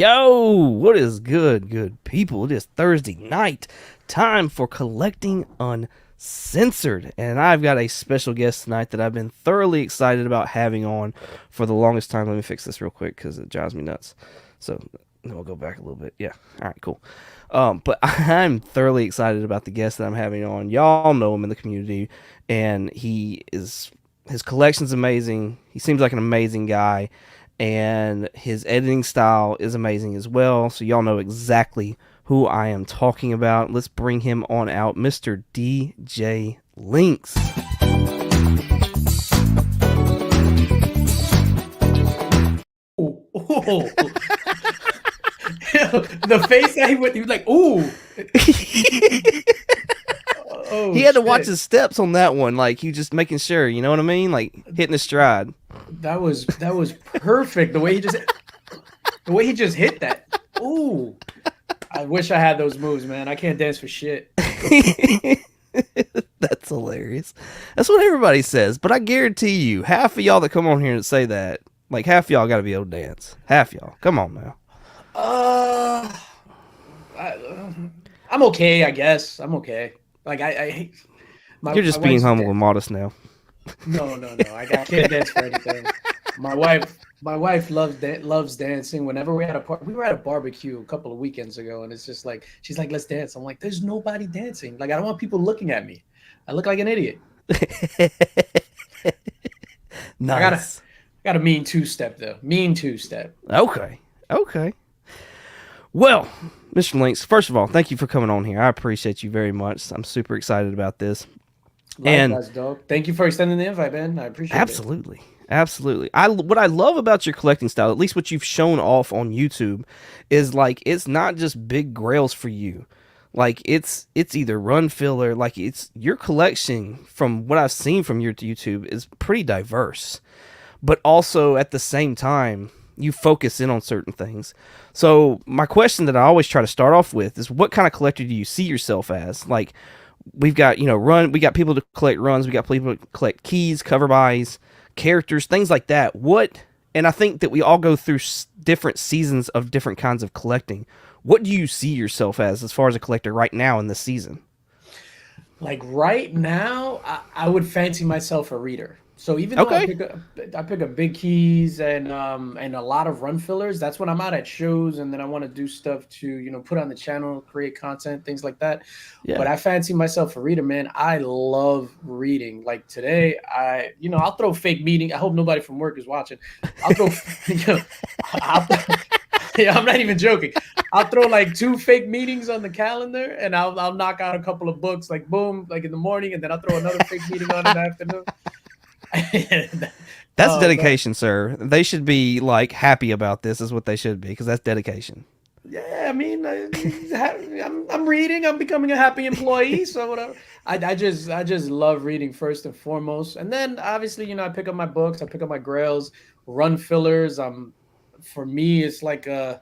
Yo, what is good people? It is Thursday night. Time for Collecting Uncensored. And I've got a special guest tonight that I've been thoroughly excited about having on for the longest time. Let me fix this real quick because it drives me nuts. So then we'll go back a little bit. Yeah. All right, cool. But I'm thoroughly excited about the guest that I'm having on. Y'all know him in the community, and his collection's amazing. He seems like an amazing guy. And his editing style is amazing as well. So y'all know exactly who I am talking about. Let's bring him on out, Mr. DJ Linx. Oh, oh. The face that he went, he was like, "Ooh." Oh, he had to watch his steps on that one. Like, he just making sure, you know what I mean? Like, hitting his stride. That was perfect. The way he just hit that. Ooh. I wish I had those moves, man. I can't dance for shit. That's hilarious. That's what everybody says. But I guarantee you, half of y'all that come on here and say that, like, half of y'all got to be able to dance. Half y'all. Come on now. I'm okay, I guess. I'm okay. Like, you're just being humble and modest now. No. I can't dance for anything. My wife loves dancing. Whenever we were at a barbecue a couple of weekends ago, and it's just like, she's like, "Let's dance." I'm like, "There's nobody dancing. Like, I don't want people looking at me. I look like an idiot." Nice. I got a mean two-step though. Mean two-step. Okay. Well, Mr. Linx, first of all, thank you for coming on here. I appreciate you very much. I'm super excited about this. Likewise, dog. Thank you for extending the invite, man. I appreciate it. Absolutely. What I love about your collecting style, at least what you've shown off on YouTube, is like it's not just big grails for you. Like it's either run filler, like it's your collection from what I've seen from your YouTube is pretty diverse. But also at the same time, you focus in on certain things. So my question that I always try to start off with is, what kind of collector do you see yourself as? Like, we've got, we got people to collect runs, we got people to collect keys, cover buys, characters, things like that. And I think that we all go through different seasons of different kinds of collecting. What do you see yourself as far as a collector right now in this season? Like right now, I would fancy myself a reader. So even though I pick up big keys and a lot of run fillers, that's when I'm out at shows and then I want to do stuff to, put on the channel, create content, things like that. Yeah. But I fancy myself a reader, man. I love reading. Like today, I'll throw fake meeting. I hope nobody from work is watching. I'll throw, I'm not even joking. I'll throw like 2 fake meetings on the calendar and I'll knock out a couple of books, like boom, like in the morning, and then I'll throw another fake meeting on in the afternoon. That's dedication, sir. They should be like happy about this, is what they should be, because that's dedication. Yeah, I mean, I'm reading. I'm becoming a happy employee. So whatever. I just love reading first and foremost, and then obviously, I pick up my books. I pick up my grails, run fillers. For me, it's like I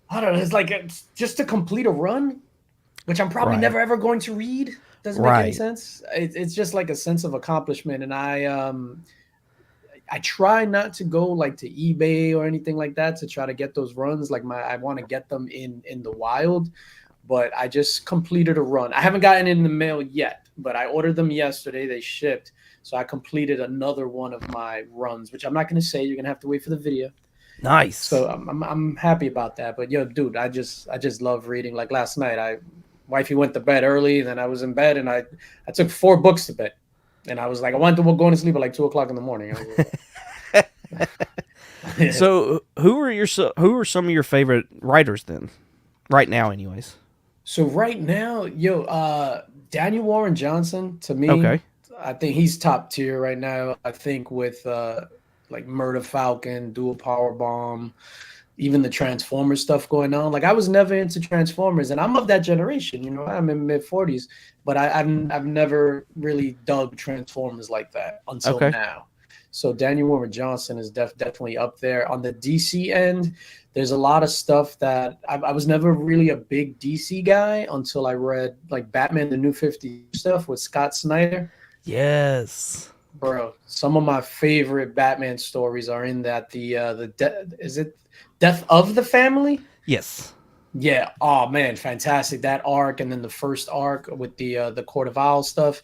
don't know. It's like just to complete a run, which I'm probably never ever going to read. Doesn't make any sense. It's just like a sense of accomplishment, and I try not to go like to eBay or anything like that to try to get those runs. Like I want to get them in the wild, but I just completed a run. I haven't gotten in the mail yet, but I ordered them yesterday. They shipped, so I completed another one of my runs, which I'm not going to say. You're gonna have to wait for the video. Nice. So I'm happy about that. But yo, dude, I just love reading. Like last night, wifey went to bed early, and then I was in bed, and I took 4 books to bed, and I was like, I wanted to go to sleep at like 2:00 in the morning. So who are some of your favorite writers then, right now, anyways? So right now, Daniel Warren Johnson, to me, I think he's top tier right now. I think with like Murder Falcon, Dual Power Bomb, even the Transformers stuff going on. Like I was never into Transformers, and I'm of that generation. I'm in mid-40s, but I've never really dug Transformers like that until now. So Daniel Warren Johnson is definitely up there. On the DC end, there's a lot of stuff that I was never really a big DC guy until I read like Batman the New 50 stuff with Scott Snyder. Yes. Bro, some of my favorite Batman stories are in that is it Death of the Family? Yes. Yeah. Oh man, fantastic. That arc and then the first arc with the Court of Owls stuff.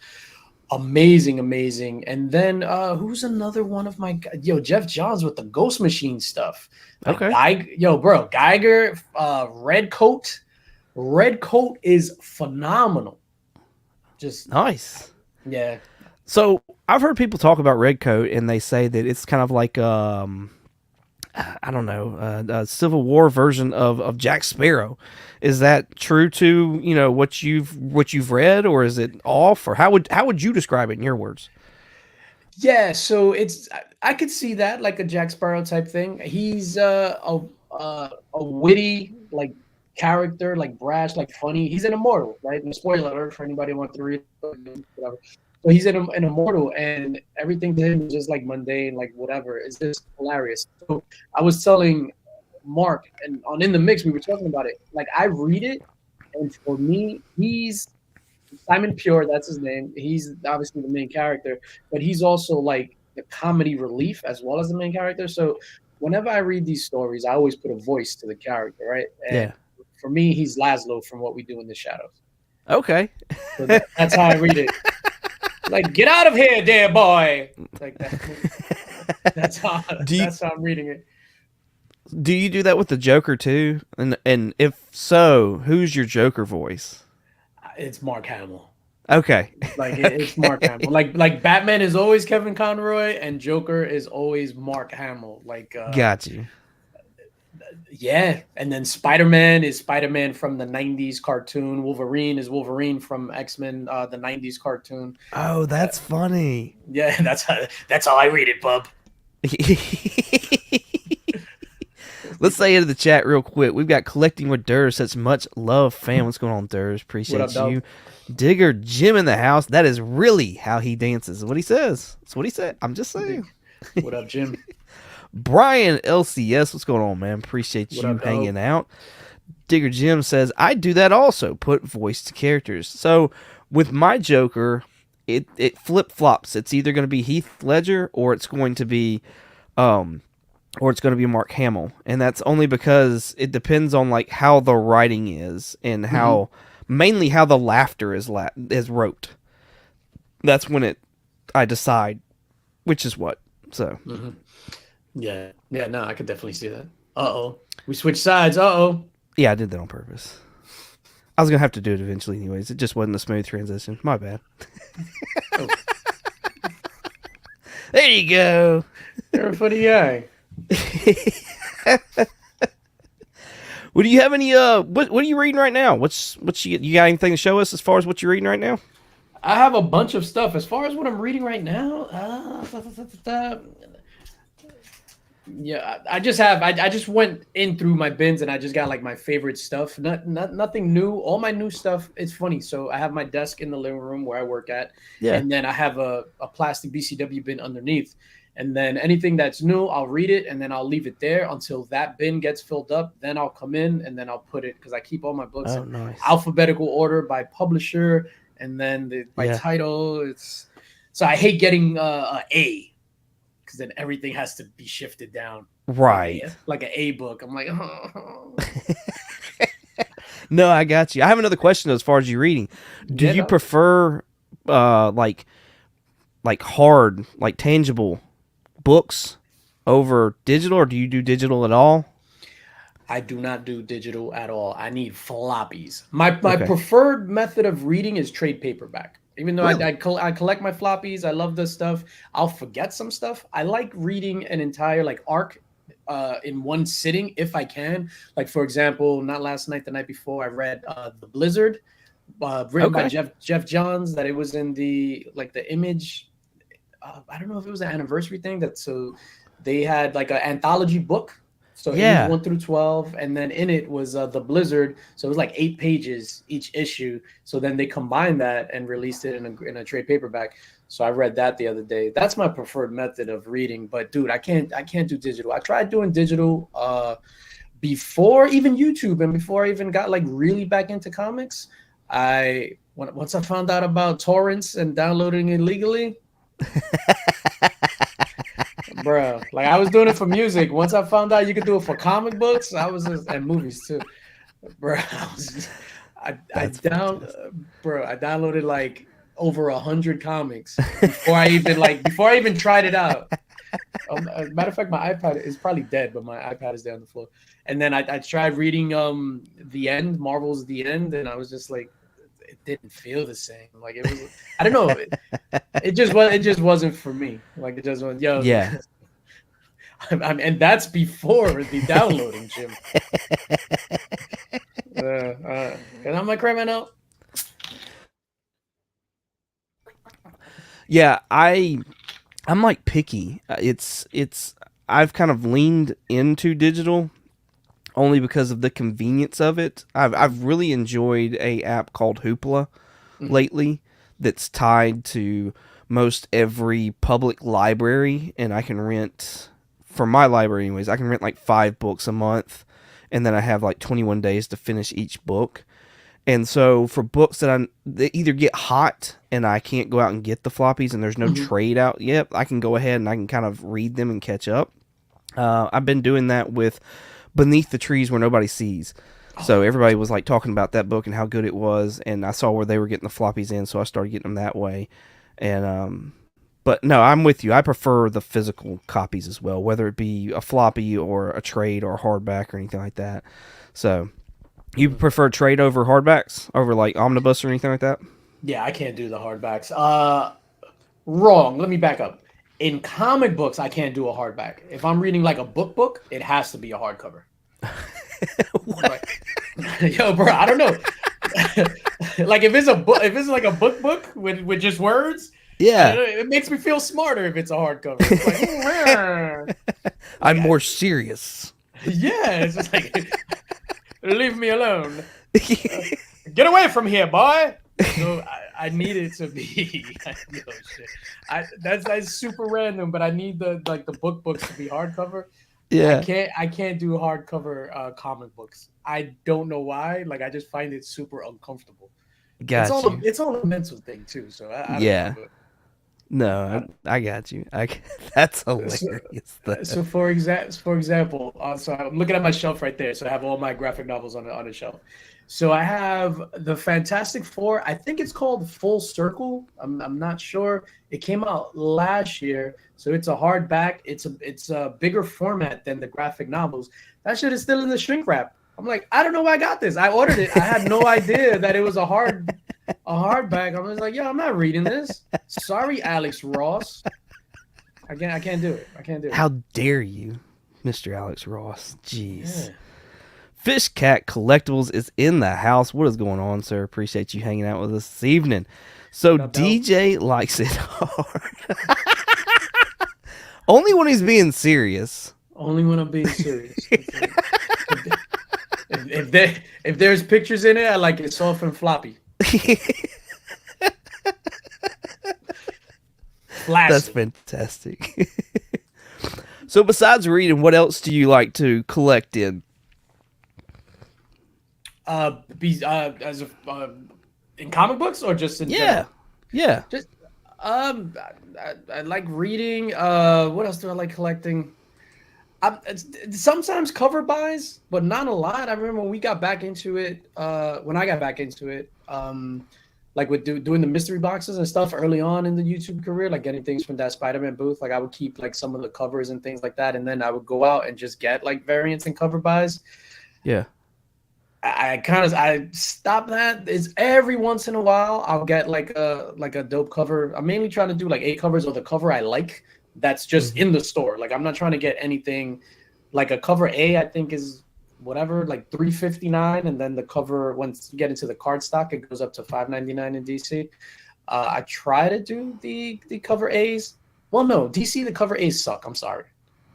Amazing, amazing. And then who's another one of my Jeff Johns with the Ghost Machine stuff. Like Okay. Geiger, Red Coat. Red Coat is phenomenal. Just Nice. yeah. So I've heard people talk about Redcoat, and they say that it's kind of like I don't know, a Civil War version of Jack Sparrow. Is that true to what you've read, or is it off, or how would you describe it in your words? Yeah, so I could see that like a Jack Sparrow type thing. He's a witty like character, like brash, like funny. He's an immortal, right? And spoiler alert for anybody who wants to read whatever. So he's an immortal, and everything to him is just like mundane, like whatever. It's just hilarious. So I was telling Mark, and on In the Mix, we were talking about it. Like I read it, and for me, he's Simon Pure, that's his name. He's obviously the main character, but he's also like the comedy relief as well as the main character. So whenever I read these stories, I always put a voice to the character, right? And Yeah. for me, he's Laszlo from What We Do in the Shadows. Okay. So that's how I read it. Like, get out of here, dear boy. Like that. That's how that's how I'm reading it. Do you do that with the Joker too? And if so, who's your Joker voice? It's Mark Hamill. Okay. Like it's Mark Hamill. Like Batman is always Kevin Conroy, and Joker is always Mark Hamill. Like Got you. yeah, and then Spider-Man is Spider-Man from the 90s cartoon. Wolverine is Wolverine from X-Men, the 90s cartoon. Oh, that's funny. Yeah, that's how I read it, bub. Let's say into the chat real quick. We've got Collecting with Durs. That's much love, fam. What's going on, Durs? Appreciate What up, you. Digger Jim in the house. That is really how he dances. What he says. That's what he said. I'm just saying. What up, Jim? Brian LCS. What's going on, man? Appreciate What you up, hanging dog? out. Digger Jim says, I do that also. Put voice to characters. So with my Joker, it flip flops. It's either going to be Heath Ledger or it's going to be Mark Hamill, and that's only because it depends on like how the writing is and how mainly how the laughter is wrote. That's when I decide which is what. So yeah, no, I could definitely see that. Uh-oh, we switched sides. Uh-oh. Yeah, I did that on purpose. I was gonna have to do it eventually, anyways. It just wasn't a smooth transition. My bad. Oh. There you go. You're a funny guy. What do you have any what are you reading right now? What's you got anything to show us as far as what you're reading right now? I have a bunch of stuff. As far as what I'm reading right now, yeah, I just went in through my bins and I just got like my favorite stuff. Nothing new. All my new stuff. It's funny. So I have my desk in the living room where I work at, and then I have a plastic BCW bin underneath. And then anything that's new, I'll read it and then I'll leave it there until that bin gets filled up. Then I'll come in and then I'll put it because I keep all my books in alphabetical order by publisher and then by title. It's so I hate getting A because then everything has to be shifted down. Right. Like an A book. I'm like, oh. No, I got you. I have another question as far as you reading. Do you prefer like hard, like tangible books over digital, or do you do digital at all? I do not do digital at all. I need floppies. My preferred method of reading is trade paperback. Even though I collect my floppies, I love this stuff. I'll forget some stuff. I like reading an entire like arc in one sitting if I can. Like for example, not last night, the night before, I read The Blizzard, written by Jeff Johns. That it was in the Image. I don't know if it was an anniversary thing. So they had like an anthology book. So it was 1 through 12, and then in it was The Blizzard. So it was like 8 pages each issue. So then they combined that and released it in a trade paperback. So I read that the other day. That's my preferred method of reading. But dude, I can't do digital. I tried doing digital before even YouTube and before I even got like really back into comics. Once I found out about torrents and downloading illegally, Bro, like I was doing it for music. Once I found out you could do it for comic books, I was just, and movies too. Bro, That's fantastic. I downloaded like over 100 comics before I even tried it out. As a matter of fact, my iPad is probably dead, but my iPad is there on the floor. And then I tried reading The End, Marvel's The End, and I was just like, it didn't feel the same. Like it was, I don't know, it just wasn't for me. Like it just was, Yeah. and that's before the downloading, Jim. And I'm like, cramming out. Yeah, I'm like picky. It's I've kind of leaned into digital only because of the convenience of it. I've really enjoyed a app called Hoopla lately that's tied to most every public library, and I can rent, for my library anyways, I can rent like 5 books a month, and then I have like 21 days to finish each book. And so for books they either get hot and I can't go out and get the floppies and there's no trade out yet, I can go ahead and I can kind of read them and catch up. I've been doing that with Beneath the Trees Where Nobody Sees. So everybody was like talking about that book and how good it was, and I saw where they were getting the floppies in, so I started getting them that way. And but no, I'm with you. I prefer the physical copies as well, whether it be a floppy or a trade or a hardback or anything like that. So you prefer trade over hardbacks, over like omnibus or anything like that? Yeah, I can't do the hardbacks. Wrong. Let me back up. In comic books, I can't do a hardback. If I'm reading like a book, it has to be a hardcover. Yo, bro, I don't know. Like if it's a book, if it's like a book with just words, Yeah, it makes me feel smarter if it's a hardcover. It's like, I'm more serious. yeah, it's just like leave me alone. Get away from here, boy. So I need it to be. That's super random, but I need the books to be hardcover. Yeah, I can't do hardcover comic books. I don't know why. Like I just find it super uncomfortable. got you. It's all a mental thing too. So I don't Yeah, know. no, I got you. That's hilarious. So for example, so I'm looking at my shelf right there. So I have all my graphic novels on a shelf. So I have the Fantastic Four. I think it's called Full Circle. I'm not sure. It came out last year, so it's a hardback. It's a bigger format than the graphic novels. That shit is still in the shrink wrap. I'm like, I don't know why I got this. I ordered it. I had no idea that it was a hardback. I was like, yo, I'm not reading this. Sorry, Alex Ross. I can't do it. I can't do it. How dare you, Mr. Alex Ross? Jeez. Yeah. Fish Cat Collectibles is in the house. What is going on, sir? Appreciate you hanging out with us this evening. So DJ likes it hard. Only when he's being serious. Only when I'm being serious. If there's pictures in it, I like it soft and floppy. That's fantastic. So besides reading, what else do you like to collect in? In comic books or just in general? Yeah. Just I like reading. What else do I like collecting? Sometimes cover buys, but not a lot. I remember when we got back into it. When I got back into it, like with doing the mystery boxes and stuff early on in the YouTube career, like getting things from that Spider-Man booth. Like I would keep like some of the covers and things like that, and then I would go out and just get like variants and cover buys. Yeah. I stop that. It's every once in a while I'll get like a dope cover. I'm mainly trying to do like 8 covers of the cover I like that's just in the store. Like I'm not trying to get anything like a cover I think is whatever, like $3.59, and then the cover, once you get into the card stock, it goes up to $5.99 in DC. I try to do the cover A's. Well, no, DC the cover A's suck. I'm sorry.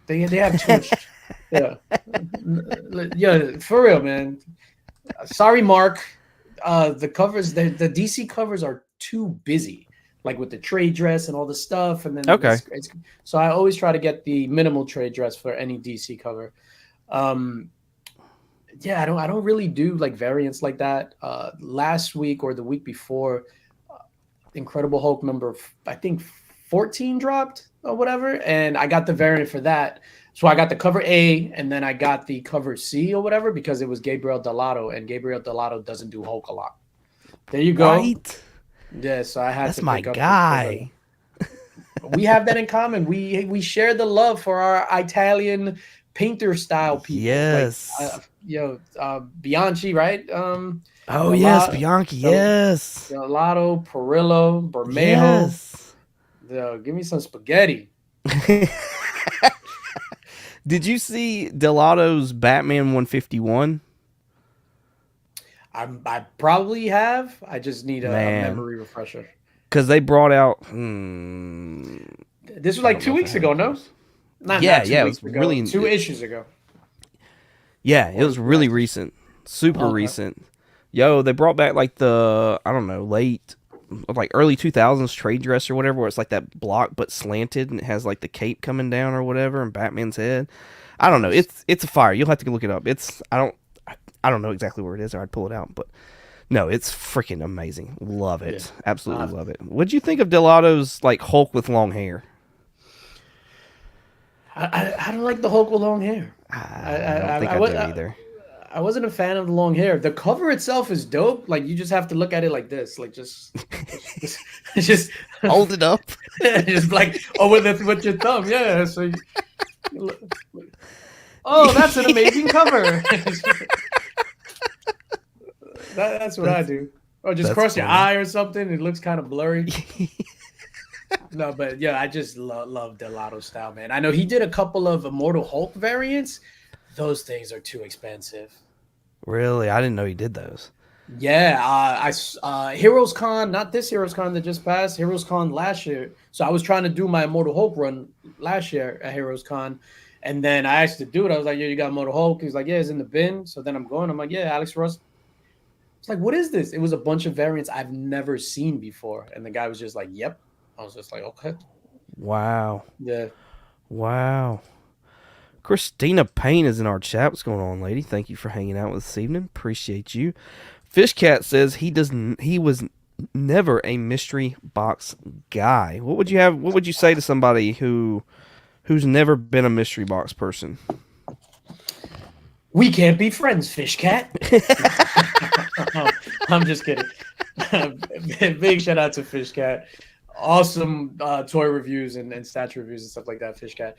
They have too much. Yeah, for real, man. Sorry, Mark. The covers, the DC covers are too busy, like with the trade dress and all the stuff. And then okay, so I always try to get the minimal trade dress for any DC cover. Yeah, I don't really do like variants like that. Last week or the week before, Incredible Hulk number, I think 14 dropped or whatever, and I got the variant for that. So I got the cover A, and then I got the cover C or whatever because it was Gabriel Delato, and Gabriel Delato doesn't do Hulk a lot. There you go. Right? Yeah, so I had That's to my pick up guy. we have that in common. We share the love for our Italian painter style people. Yes. Bianchi, right? Oh yes, Delato, Bianchi. Yes. Delato, Perillo, Bermejo. Yes. Give me some spaghetti. Did you see Delato's Batman 151? I probably have. I just need a memory refresher. Because they brought out. This was like 2 weeks ago, no? Not 2 weeks it was ago. really 2 issues ago. Yeah, it was really recent, super recent. Yo, they brought back like the early 2000s trade dress or whatever, where it's like that block but slanted and it has like the cape coming down or whatever and Batman's head. I don't know. It's a fire. You'll have to look it up. I don't know exactly where it is, or I'd pull it out, but no, it's freaking amazing. Love it. Yeah. Absolutely love it. What'd you think of Delato's like Hulk with long hair? I don't like the Hulk with long hair. I don't think I do either. I wasn't a fan of the long hair. The cover itself is dope. Like you just have to look at it like this, like just hold it up. Just like with your thumb, yeah. So, that's an amazing cover. That's what I do. Or just cross your eye or something. It looks kind of blurry. No, but yeah, I just love Delato style, man. I know he did a couple of Immortal Hulk variants. Those things are too expensive. Really? I didn't know he did those. Yeah, Heroes Con, not this Heroes Con that just passed, Heroes Con last year. So I was trying to do my Immortal Hulk run last year at Heroes Con. And then I asked the dude, I was like, "Yeah, you got Immortal Hulk?" He's like, "Yeah, it's in the bin." So then I'm like, "Yeah, Alex Ross." It's like, "What is this?" It was a bunch of variants I've never seen before. And the guy was just like, "Yep." I was just like, "Okay." Wow. Yeah. Wow. Christina Payne is in our chat. What's going on, lady? Thank you for hanging out with us this evening. Appreciate you. Fishcat says he was never a mystery box guy. What would you say to somebody who's never been a mystery box person? We can't be friends, Fishcat. I'm just kidding. Big shout out to Fishcat. Awesome toy reviews and stats reviews and stuff like that, Fishcat.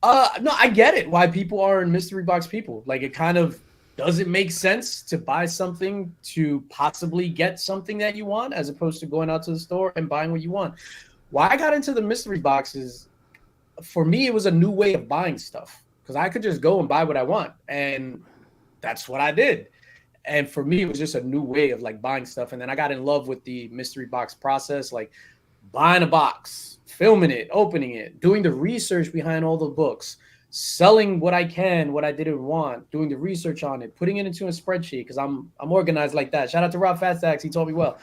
No, I get it. Why people are in mystery box people. Like it kind of doesn't make sense to buy something to possibly get something that you want as opposed to going out to the store and buying what you want. Why I got into the mystery boxes, for me, it was a new way of buying stuff because I could just go and buy what I want. And that's what I did. And for me, it was just a new way of like buying stuff. And then I got in love with the mystery box process, like buying a box, filming it, opening it, doing the research behind all the books, selling what I can, what I didn't want, doing the research on it, putting it into a spreadsheet because I'm organized like that. Shout out to Rob Fatstacks. He told me well.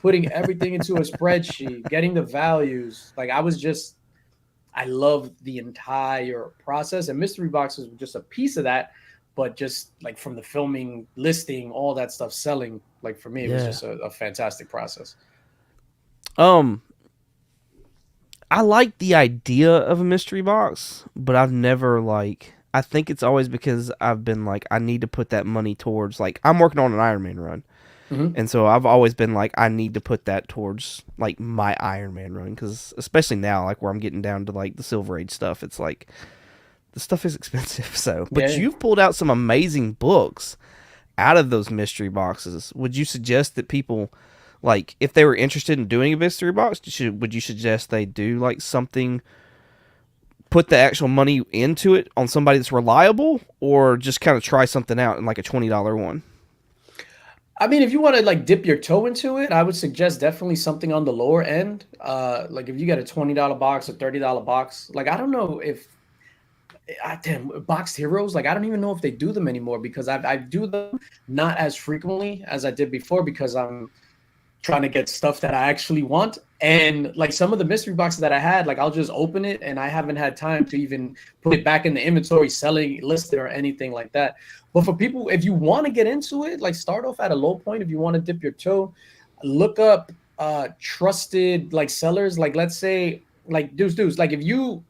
Putting everything into a spreadsheet, getting the values. Like I love the entire process. And mystery boxes were just a piece of that. But just like from the filming, listing, all that stuff, selling, like for me, it was just a fantastic process. I like the idea of a mystery box, but I've never I think it's always because I've been like, I need to put that money towards, like, I'm working on an Iron Man run. Mm-hmm. And so I've always been like, I need to put that towards like my Iron Man run. Cause especially now, like where I'm getting down to like the Silver Age stuff, it's like the stuff is expensive. So, but you've pulled out some amazing books out of those mystery boxes. Would you suggest that people, like, if they were interested in doing a mystery box, would you suggest they do like something, put the actual money into it on somebody that's reliable, or just kind of try something out in like a $20 one? I mean, if you want to like dip your toe into it, I would suggest definitely something on the lower end. Like if you get a $20 box, a $30 box, like I don't know if boxed heroes, like I don't even know if they do them anymore because I do them not as frequently as I did before because I'm trying to get stuff that I actually want. And like some of the mystery boxes that I had, like I'll just open it and I haven't had time to even put it back in the inventory, selling, listed, or anything like that. But for people, if you want to get into it, like start off at a low point. If you want to dip your toe, look up trusted like sellers. Like let's say like dudes, like if you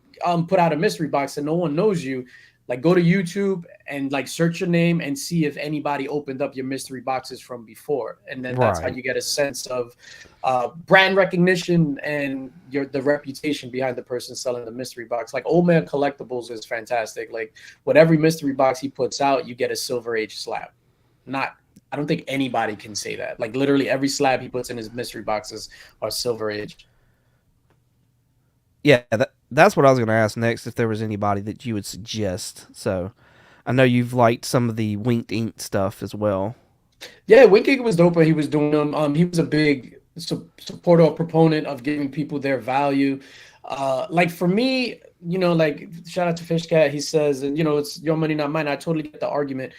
put out a mystery box and no one knows you, like go to YouTube and like search your name and see if anybody opened up your mystery boxes from before, and then that's how Right. you get a sense of brand recognition and the reputation behind the person selling the mystery box. Like Old Man Collectibles is fantastic. Like with every mystery box he puts out, you get a Silver Age slab. Not, I don't think anybody can say that. Like literally every slab he puts in his mystery boxes are Silver Age. Yeah, that's what I was going to ask next. If there was anybody that you would suggest. So I know you've liked some of the Winked Ink stuff as well. Yeah, Winkig was dope when he was doing them. He was a big supporter or proponent of giving people their value. Like for me, like shout out to Fishcat. He says, it's your money, not mine. I totally get the argument.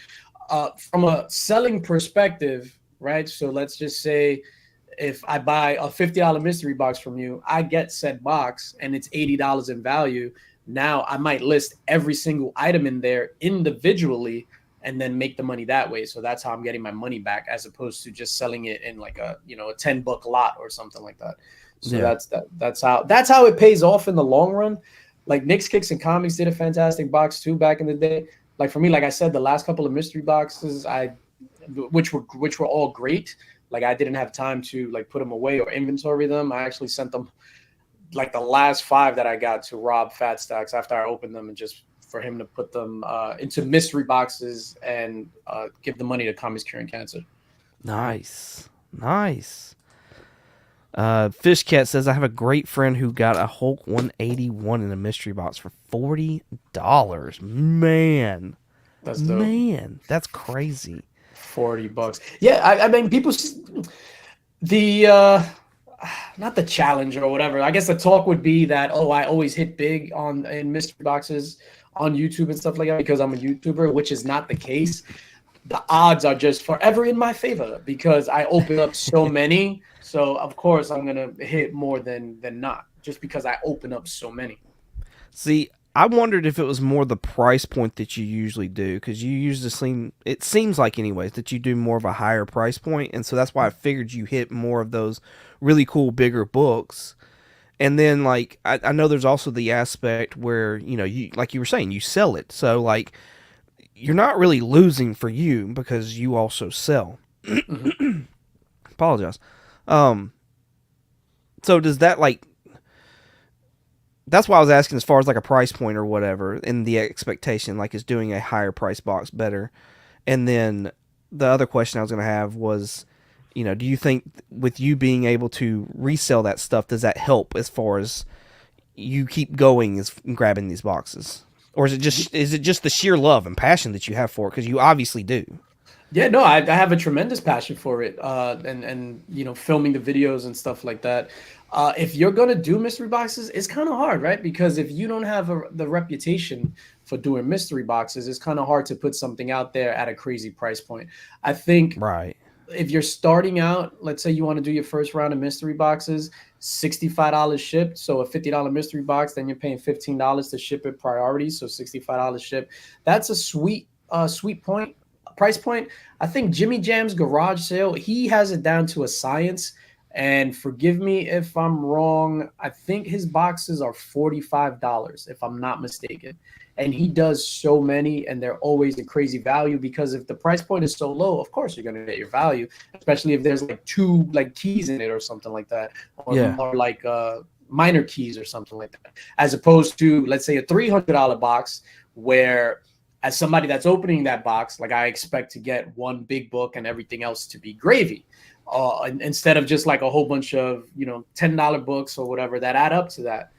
From a selling perspective, right? So let's just say if I buy a $50 mystery box from you, I get said box and it's $80 in value. Now I might list every single item in there individually and then make the money that way. So that's how I'm getting my money back, as opposed to just selling it in like a 10 book lot or something like that. So Yeah. that's how it pays off in the long run. Like Nick's Kicks and Comics did a fantastic box too back in the day. Like for me, like I said, the last couple of mystery boxes which were all great. Like I didn't have time to like put them away or inventory them. I actually sent them, like the last 5 that I got, to Rob Fat Stacks after I opened them, and just for him to put them into mystery boxes and give the money to Comics Curing Cancer. Nice. Nice. Fishcat says, I have a great friend who got a Hulk 181 in a mystery box for $40. Man. That's dope. Man. That's crazy. $40. Yeah, I mean, people, the not the challenge or whatever. I guess the talk would be that, oh, I always hit big in mystery boxes on YouTube and stuff like that because I'm a YouTuber, which is not the case. The odds are just forever in my favor because I open up so many. So of course I'm gonna hit more than not, just because I open up so many. See, I wondered if it was more the price point that you usually do, because you usually it seems like anyways that you do more of a higher price point, and so that's why I figured you hit more of those really cool bigger books. And then like I know there's also the aspect where you, like you were saying, you sell it, so like you're not really losing for you because you also sell. Mm-hmm. Apologize. Um, so does that like that's why I was asking as far as like a price point or whatever, and the expectation like is doing a higher price box better. And then the other question I was going to have was, do you think with you being able to resell that stuff, does that help as far as you keep going as grabbing these boxes? Or is it just the sheer love and passion that you have for it? Because you obviously do. Yeah, no, I have a tremendous passion for it, and filming the videos and stuff like that. If you're gonna do mystery boxes, it's kind of hard, right? Because if you don't have the reputation for doing mystery boxes, it's kind of hard to put something out there at a crazy price point. I think Right. if you're starting out, let's say you want to do your first round of mystery boxes, $65 shipped. So a $50 mystery box, then you're paying $15 to ship it priority. So $65 shipped. That's a sweet price point. I think Jimmy Jam's garage sale, he has it down to a science. And forgive me if I'm wrong, I think his boxes are $45, if I'm not mistaken. And he does so many, and they're always a crazy value, because if the price point is so low, of course you're gonna get your value, especially if there's like 2 like keys in it or something like that, Yeah. or like minor keys or something like that, as opposed to, let's say, a $300 box where, as somebody that's opening that box, like I expect to get one big book and everything else to be gravy, instead of just like a whole bunch of $10 books or whatever that add up to that.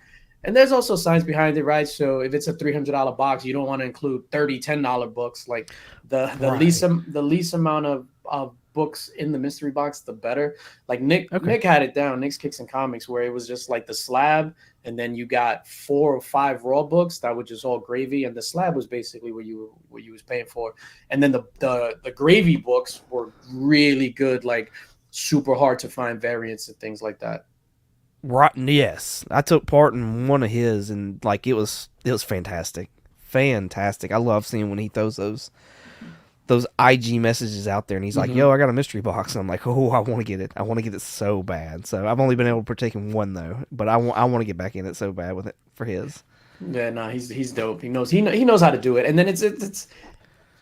And there's also science behind it, right? So if it's a $300 box, you don't want to include 30 $10 books. Like the Right. least amount of books in the mystery box, the better. Like Okay. Nick had it down, Nick's Kicks and Comics, where it was just like the slab, and then you got 4 or 5 raw books that were just all gravy, and the slab was basically what you was paying for. And then the gravy books were really good, like super hard to find variants and things like that. Right. Yes, I took part in one of his, and like it was fantastic, fantastic. I love seeing when he throws those. those IG messages out there, and he's like, "Yo, I got a mystery box," and I'm like, "Oh, I want to get it. I want to get it so bad." So I've only been able to partake in one though, but I want to get back in it so bad with it for his. Yeah, no, he's dope. He knows how to do it. And then it's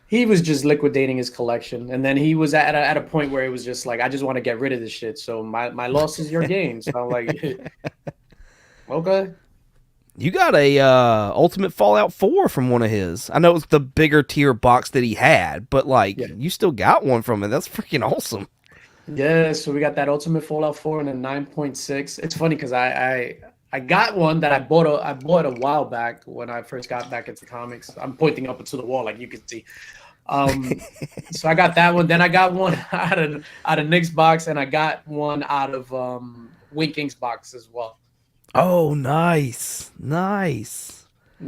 he was just liquidating his collection, and then he was at a point where it was just like, I just want to get rid of this shit. So my loss is your gain. So I'm like, okay. You got a Ultimate Fallout 4 from one of his. I know it was the bigger tier box that he had, but like you still got one from it. That's freaking awesome. Yeah, so we got that Ultimate Fallout 4 and a 9.6. It's funny because I got one that I bought a while back when I first got back into comics. I'm pointing up into the wall like you can see. So I got that one. Then I got one out of Nick's box, and I got one out of Winking's box as well. Oh, nice.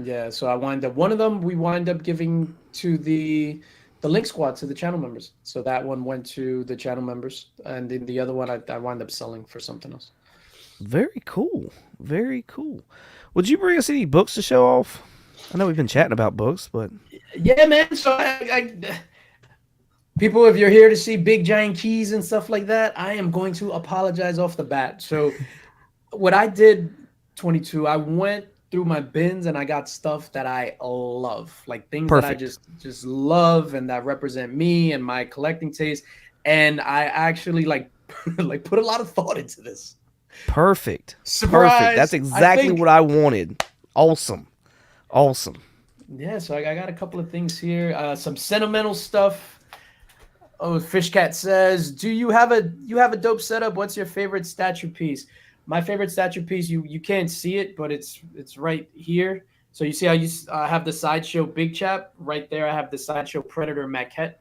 Yeah, so I wind up one of them. We wind up giving to the Link Squad, to the channel members. So that one went to the channel members, and then the other one I wind up selling for something else. Very cool. Would you bring us any books to show off? I know we've been chatting about books, but yeah, man. So I people, if you're here to see big giant keys and stuff like that, I am going to apologize off the bat. So what I did 22, I went through my bins and I got stuff that I love, like things that I just love and that represent me and my collecting taste. And I actually like put a lot of thought into this. Perfect. Surprise. Perfect. That's exactly what I wanted. Awesome. Yeah, so I got a couple of things here. Some sentimental stuff. Oh, Fishcat says, "Do you have a dope setup? What's your favorite statue piece?" My favorite statue piece, you can't see it, but it's right here. So you see how you have the Sideshow Big Chap right there. I have the Sideshow Predator maquette.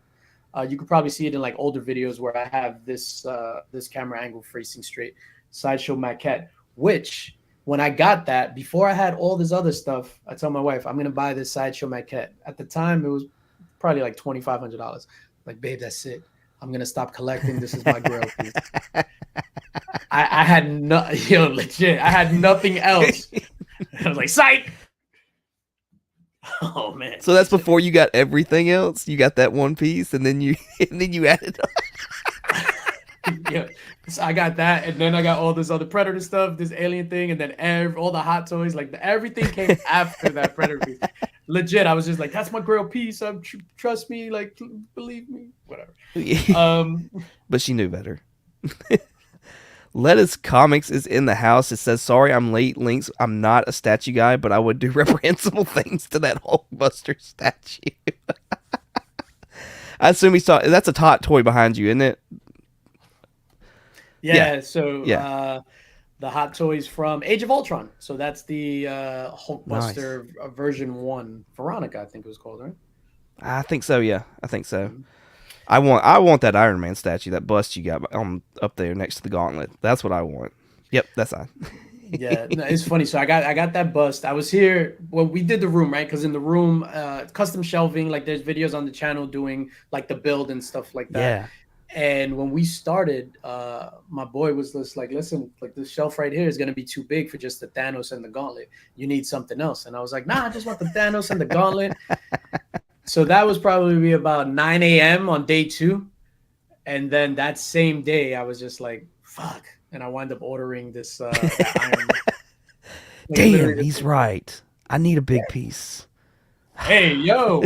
You could probably see it in like older videos where I have this camera angle facing straight. Sideshow maquette, which when I got that, before I had all this other stuff, I told my wife, I'm going to buy this Sideshow maquette. At the time, it was probably like $2,500. Like, babe, that's it. I'm going to stop collecting. This is my grail piece. I had legit. I had nothing else. I was like, psych. Oh man. So that's before you got everything else. You got that one piece, and then you added. Yeah. So I got that, and then I got all this other Predator stuff, this alien thing, and then all the hot toys, like everything came after that Predator piece. Legit, I was just like, "That's my grail piece. Trust me, like believe me, whatever." But she knew better. Lettuce Comics is in the house. It says, "Sorry, I'm late, Links. I'm not a statue guy, but I would do reprehensible things to that Hulkbuster statue." I assume he's talking. That's a hot toy behind you, isn't it? Yeah. So the hot toys from Age of Ultron. So that's the Hulkbuster version 1. Veronica, I think it was called, right? I think so. Yeah, I think so. I want that Iron Man statue, that bust you got up there next to the gauntlet. That's what I want. Yep, that's I. Yeah, no, it's funny. So I got that bust. I was here when we did the room, right? Because in the room, custom shelving, like there's videos on the channel doing like the build and stuff like that. Yeah. And when we started, my boy was just like, "Listen, like this shelf right here is gonna be too big for just the Thanos and the gauntlet. You need something else." And I was like, "Nah, I just want the Thanos and the gauntlet." So that was probably about 9 a.m. on day 2. And then that same day, I was just like, fuck. And I wound up ordering this Iron Man. Damn, he's right. I need a big piece. Hey, yo.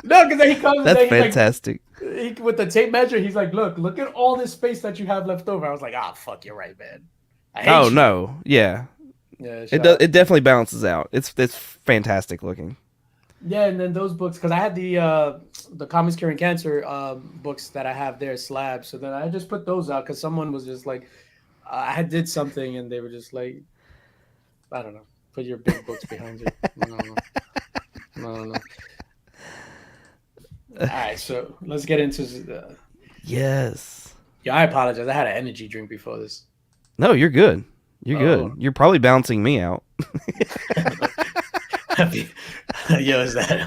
No, because then he comes. That's fantastic. Like, with the tape measure, he's like, look at all this space that you have left over. I was like, fuck, you're right, man. I hate you. No. Yeah. Yeah, it definitely balances out. It's fantastic looking. Yeah, and then those books, because I had the Comics Curing Cancer books that I have there, slabs. So then I just put those out because someone was just like, I did something, and they were just like, I don't know, put your big books behind you. No. All right, so let's get into yes. Yeah, I apologize. I had an energy drink before this. No, you're good. You're good. You're probably bouncing me out. Yo, is that?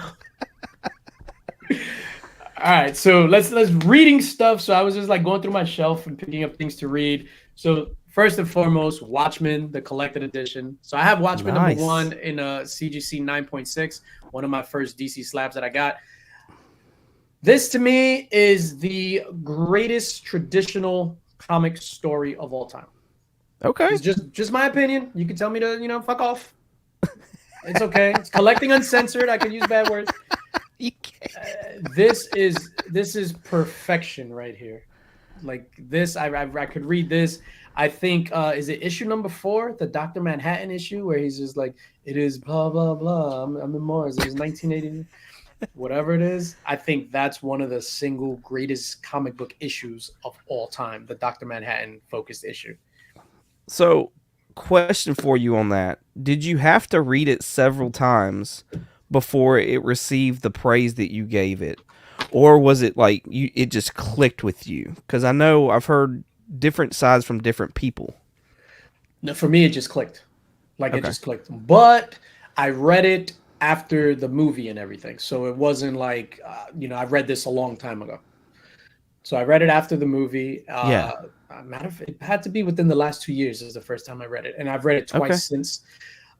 All right, so let's reading stuff. So I was just like going through my shelf and picking up things to read. So First and foremost, Watchmen, the collected edition. So I have Watchmen Nice. #1 in a CGC 9.6, one of my first DC slabs that I got. This to me is the greatest traditional comic story of all time. Okay. It's just my opinion. You can tell me to, fuck off. It's okay. It's collecting uncensored. I can use bad words. You can't. This is perfection right here. Like this, I could read this. I think is it issue number 4, the Dr. Manhattan issue, where he's just like, it is blah blah blah. I'm in Mars. It was 1980. Whatever it is, I think that's one of the single greatest comic book issues of all time, the Dr. Manhattan focused issue. So, question for you on that. Did you have to read it several times before it received the praise that you gave it? Or was it like it just clicked with you? Because I know I've heard different sides from different people. No, for me, it just clicked. It just clicked. But I read it after the movie and everything. So it wasn't like, I read this a long time ago. So I read it after the movie. Matter of fact, it had to be within the last 2 years is the first time I read it. And I've read it twice since.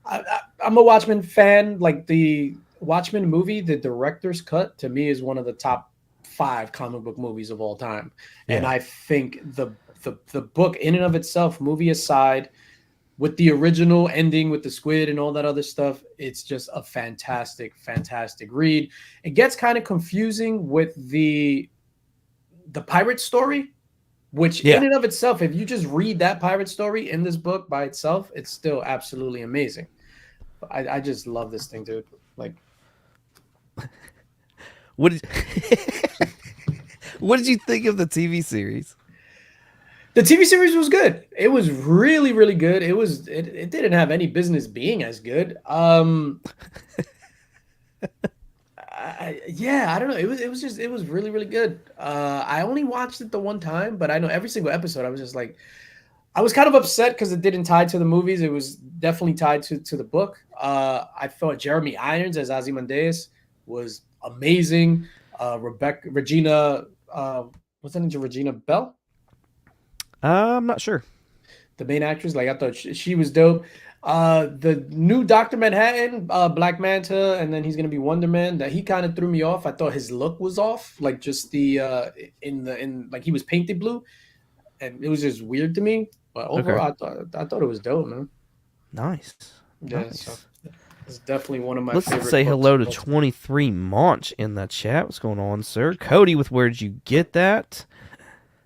I'm a Watchmen fan. Like the Watchmen movie, the director's cut, to me is one of the top 5 comic book movies of all time. Yeah. And I think the book in and of itself, movie aside, with the original ending with the squid and all that other stuff, it's just a fantastic, fantastic read. It gets kind of confusing with the pirate story, which in and of itself, if you just read that pirate story in this book by itself, it's still absolutely amazing. I just love this thing, dude. Like, what did you think of the TV series? The TV series was good. It was really, really good. It didn't have any business being as good. I don't know. It was really, really good. I only watched it the one time, but I know every single episode I was just like, I was kind of upset because it didn't tie to the movies. It was definitely tied to the book. I thought Jeremy Irons as Ozymandias was amazing. Regina, what's her name? Regina Bell? I'm not sure. The main actress, like I thought she was dope. The new Dr. Manhattan, Black Manta, and then he's gonna be Wonder Man. That he kind of threw me off. I thought his look was off, like just the like he was painted blue, and it was just weird to me. But overall, I thought it was dope, man. Nice. Yeah, nice. So it's definitely one of my. Let's favorite say books hello to 23 Munch in the chat. What's going on, sir? Cody with Where Did You Get That?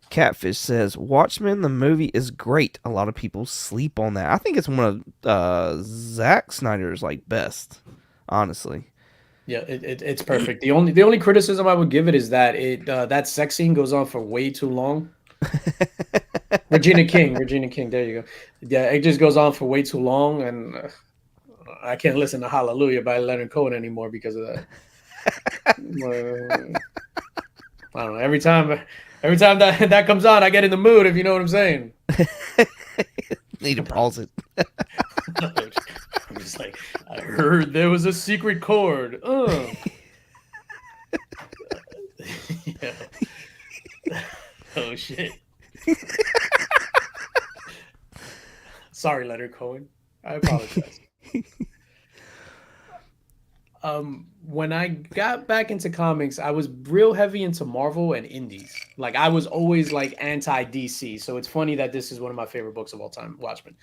Catfish says, Watchmen, the movie is great. A lot of people sleep on that. I think it's one of Zack Snyder's best, honestly. Yeah, it's perfect. The only criticism I would give it is that that sex scene goes on for way too long. Regina King, there you go. Yeah, it just goes on for way too long, and I can't listen to Hallelujah by Leonard Cohen anymore because of that. I don't know. Every time that comes on, I get in the mood, if you know what I'm saying. Need to pause it. I'm just like, I heard there was a secret chord. Yeah. Oh, shit. Sorry, Leonard Cohen. I apologize. When I got back into comics, I was real heavy into Marvel and indies. Like I was always anti-DC. So it's funny that this is one of my favorite books of all time, Watchmen.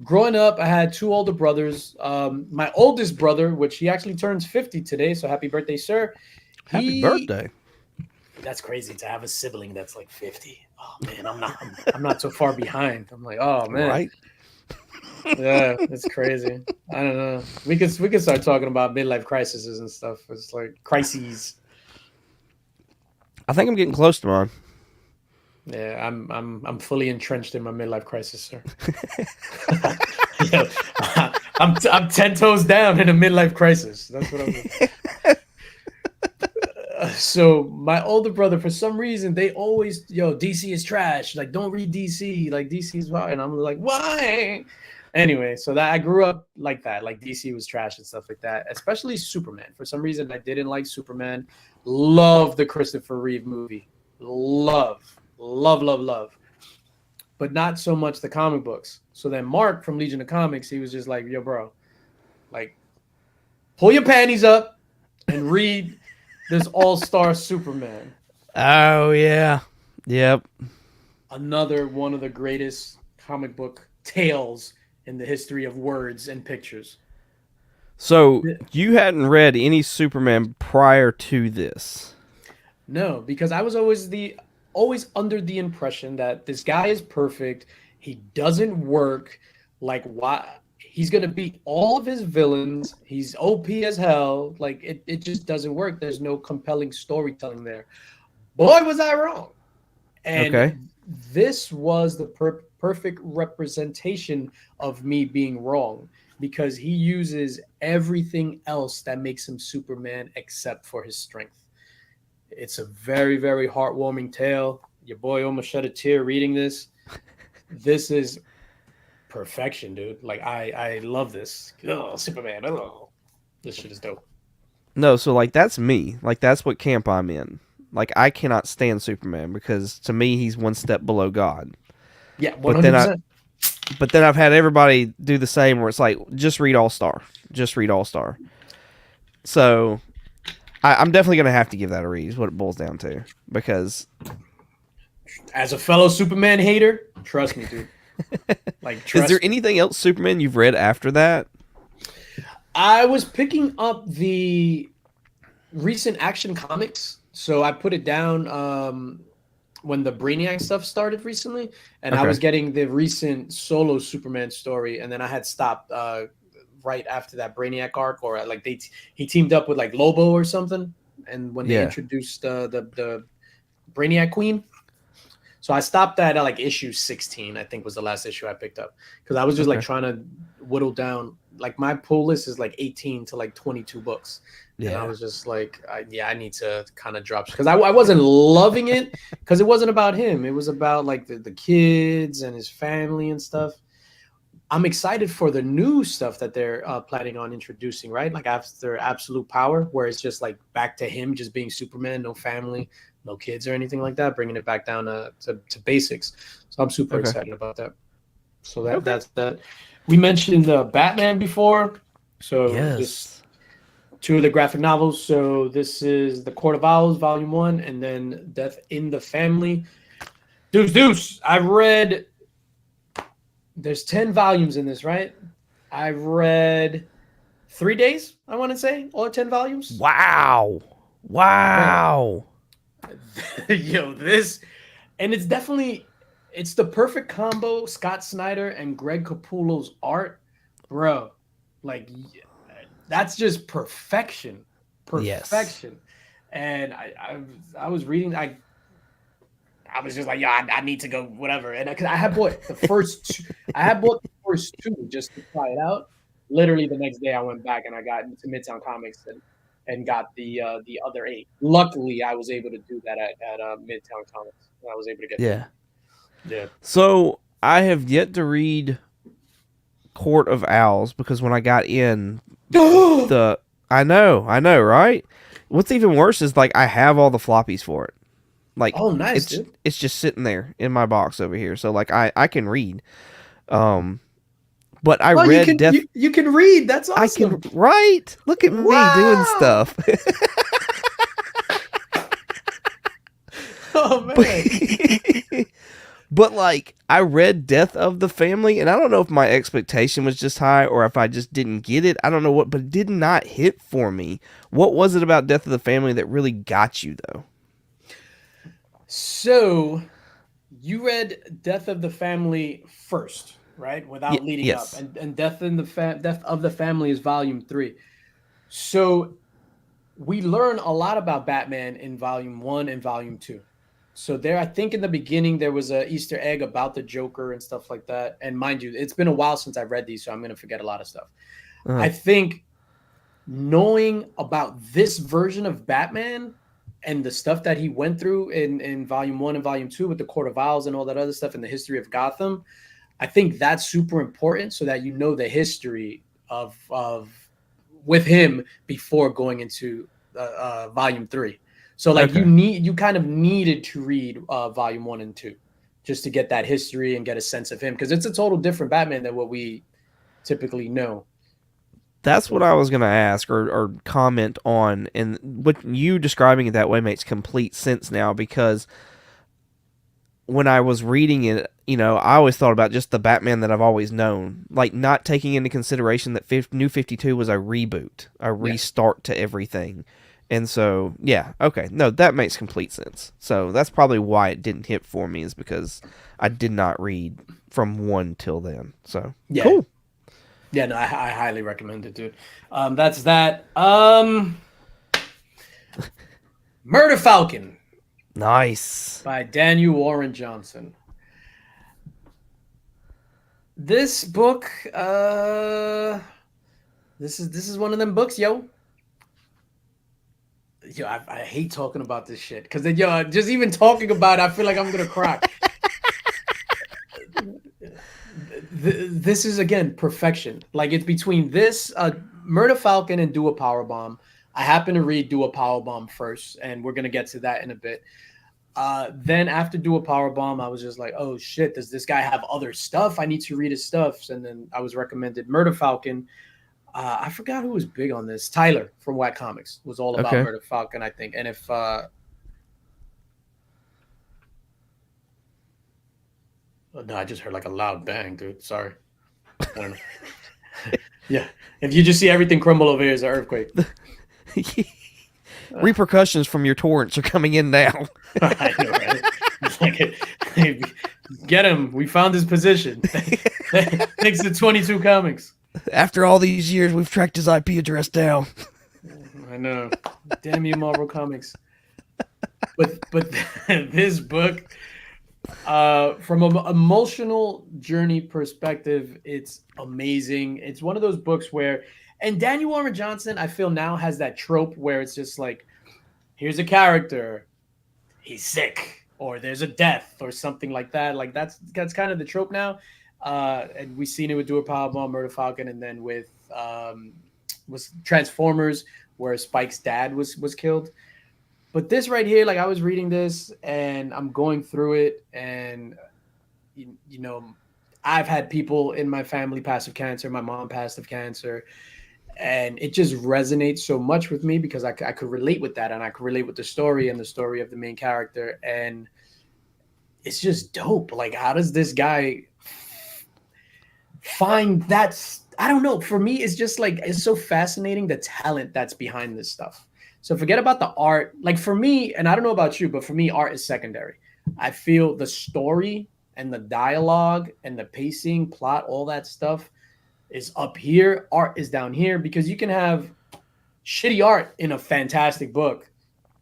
Growing up, I had 2 older brothers. My oldest brother, which he actually turns 50 today, so happy birthday, sir. Happy birthday. That's crazy to have a sibling that's 50. Oh man, I'm not so far behind. I'm like, oh man. Right. Yeah, it's crazy. I don't know. We could start talking about midlife crises and stuff. It's like crises. I think I'm getting close to mine. Yeah, I'm fully entrenched in my midlife crisis, sir. Yeah, I'm 10 toes down in a midlife crisis. That's what I'm doing. So my older brother, for some reason, they always, DC is trash. Don't read DC. DC is why. And I'm like, why? Anyway, so that I grew up like that. DC was trash and stuff like that, especially Superman. For some reason, I didn't like Superman. Love the Christopher Reeve movie. Love. But but not so much the comic books. So then Mark from Legion of Comics, he was just like, yo, bro, like, pull your panties up and read this All-Star Superman. Oh yeah. Yep. Another one of the greatest comic book tales in the history of words and pictures. So you hadn't read any Superman prior to this? No, because I was always under the impression that this guy is perfect. He doesn't work. Like, why? He's gonna beat all of his villains. He's OP as hell. Like, it just doesn't work. There's no compelling storytelling there. Boy, was I wrong. And Okay. this was the perfect representation of me being wrong, because he uses everything else that makes him Superman except for his strength. It's a very, very heartwarming tale. Your boy almost shed a tear reading this. This is perfection, dude. Like, I love this. Oh, Superman. Oh, this shit is dope. No, so like that's me. Like that's what camp I'm in. Like I cannot stand Superman because to me he's one step below God. Yeah, But then I 100%. but then I've had everybody do the same where it's like just read All Star. Just read All Star. So I'm definitely gonna have to give that a read is what it boils down to. Because As a fellow Superman hater, trust me, dude. Like, is there trust me. anything else Superman you've read after that? I was picking up the recent Action Comics, so I put it down when the Brainiac stuff started recently, and I Okay. was getting the recent solo Superman story, and then I had stopped right after that Brainiac arc, or like he teamed up with like Lobo or something, and when they Yeah. introduced the Brainiac Queen. So I stopped at like issue 16, I think was the last issue I picked up, because I was just like Okay. trying to whittle down. Like, my pull list is like 18 to like 22 books. And I Yeah. was just like, I need to kind of drop, because I wasn't loving it, because it wasn't about him. It was about like the kids and his family and stuff. I'm excited for the new stuff that they're planning on introducing, right? Like after Absolute Power, where it's just like back to him just being Superman, no family, no kids or anything like that, bringing it back down to basics. So I'm super Okay. excited about that. So Okay. that's that. We mentioned Batman before, so just Yes. two of the graphic novels. So this is The Court of Owls, Volume 1, and then Death in the Family. Deuce. I've read, there's 10 volumes in this, right? I've read 3 days, I want to say, all 10 volumes. Wow. Man, Wow. yo, this, and it's the perfect combo. Scott Snyder and Greg Capullo's art, bro. Like, that's just perfection. Yes. Perfection. And I was reading, I was just like, yeah, I need to go, whatever. And I had bought the first two, just to try it out. Literally the next day, I went back and I got into Midtown Comics and got the other 8. Luckily, I was able to do that at Midtown Comics. I was able to get them. Yeah. Yeah. So I have yet to read Court of Owls because when I got in the I know, right? What's even worse is like I have all the floppies for it. Like Oh, nice, dude. it's just sitting there in my box over here. So like I can read. But I Oh, read Death you can read. That's I can awesome. right? Look at me doing Wow. stuff. Oh man. But like I read Death of the Family and I don't know if my expectation was just high or if I just didn't get it. I don't know what, but it did not hit for me. What was it about Death of the Family that really got you though? So you read Death of the Family first, right? Without leading up. Yes. And Death of the Family is volume 3. So we learn a lot about Batman in volume 1 and volume 2. So there, I think in the beginning there was a Easter egg about the Joker and stuff like that. And mind you, it's been a while since I've read these, so I'm going to forget a lot of stuff. Uh-huh. I think knowing about this version of Batman and the stuff that he went through in volume 1 and volume 2 with the Court of Owls and all that other stuff in the history of Gotham, I think that's super important so that you know the history of with him before going into volume 3. So like Okay. you kind of needed to read volume 1 and 2 just to get that history and get a sense of him, because it's a total different Batman than what we typically know. That's what I was going to ask or comment on. And what you describing it that way makes complete sense now, because when I was reading it, I always thought about just the Batman that I've always known, like not taking into consideration that New 52 was a reboot, a restart to everything. And so, yeah, okay. No, that makes complete sense. So that's probably why it didn't hit for me, is because I did not read from 1 till then. So, cool. Yeah, no, I highly recommend it, dude. That's that. Murder Falcon. Nice. By Daniel Warren Johnson. This book, this is one of them books, yo. Yo, I hate talking about this shit, because just even talking about it, I feel like I'm gonna cry. This is, again, perfection. Like, it's between this Murder Falcon and Do a Powerbomb. I happen to read Do a Powerbomb first, and we're gonna get to that in a bit. Then after Do a Powerbomb, I was just like, oh shit, does this guy have other stuff? I need to read his stuff. And then I was recommended Murder Falcon. I forgot who was big on this. Tyler from Whack Comics was all about Murder Falcon, I think. And if no, I just heard like a loud bang, dude. Sorry. I don't know. Yeah. If you just see everything crumble over here, it's an earthquake. Repercussions from your torrents are coming in now. I know, right? It's like, hey, get him. We found his position. Thanks to 22 Comics. After all these years, we've tracked his IP address down. I know. Damn you, Marvel Comics. But this book, from an emotional journey perspective, it's amazing. It's one of those books where, and Daniel Warren Johnson, I feel now has that trope where it's just like, here's a character, he's sick, or there's a death, or something like that. Like that's kind of the trope now. And we've seen it with Do a Powerbomb, Murder Falcon, and then with was Transformers, where Spike's dad was killed. But this right here, like I was reading this and I'm going through it, and you know, I've had people in my family pass of cancer. My mom passed of cancer. And it just resonates so much with me because I could relate with that, and I could relate with the story and the story of the main character. And it's just dope. Like, how does this guy find that? I don't know. For me, it's just like, it's so fascinating, the talent that's behind this stuff. So forget about the art. Like for me, and I don't know about you, but for me, art is secondary. I feel the story and the dialogue and the pacing, plot, all that stuff is up here. Art is down here, because you can have shitty art in a fantastic book.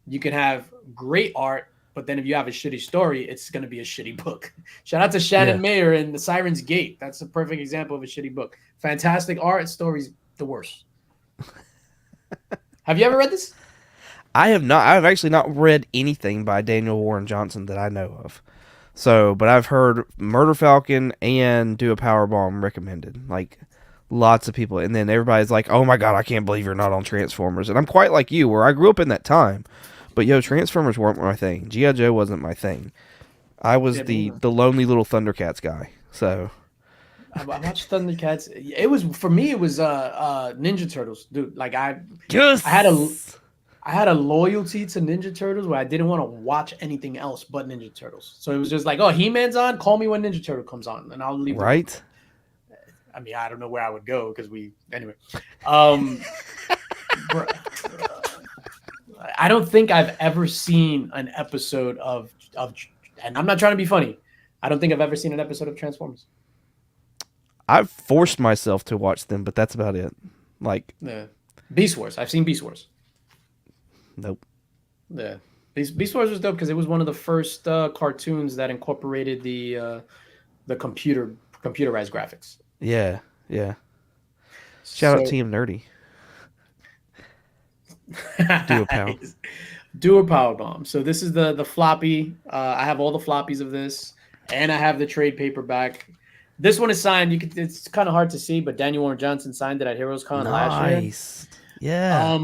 You can have great art, but then if you have a shitty story, it's going to be a shitty book. Shout out to Shannon Mayer in The Siren's Gate. That's a perfect example of a shitty book. Fantastic art, story's the worst. Have you ever read this? I have not. I've actually not read anything by Daniel Warren Johnson that I know of. So, but I've heard Murder Falcon and Do a Powerbomb recommended. Like, lots of people. And then everybody's like, oh my God, I can't believe you're not on Transformers. And I'm quite like you, where I grew up in that time. But yo, Transformers weren't my thing. G.I. Joe wasn't my thing. I was the lonely little Thundercats guy. So I watched Thundercats. It was, for me, it was Ninja Turtles, dude. Like I had a loyalty to Ninja Turtles where I didn't want to watch anything else but Ninja Turtles. So it was just like, oh, He-Man's on, call me when Ninja Turtle comes on, and I'll leave. Right. I mean, I don't know where I would go because anyway. I don't think I've ever seen an episode of, and I'm not trying to be funny, I don't think I've ever seen an episode of Transformers. I've forced myself to watch them, but that's about it. Like, Beast Wars. I've seen Beast Wars. Nope. Yeah. Beast Wars was dope because it was one of the first cartoons that incorporated the computerized graphics. Yeah, yeah. Shout out Team Nerdy. Do a Powerbomb. So this is the floppy. I have all the floppies of this, and I have the trade paperback. This one is signed. It's kind of hard to see, but Daniel Warren Johnson signed it at Heroes Con last year. Nice. Yeah.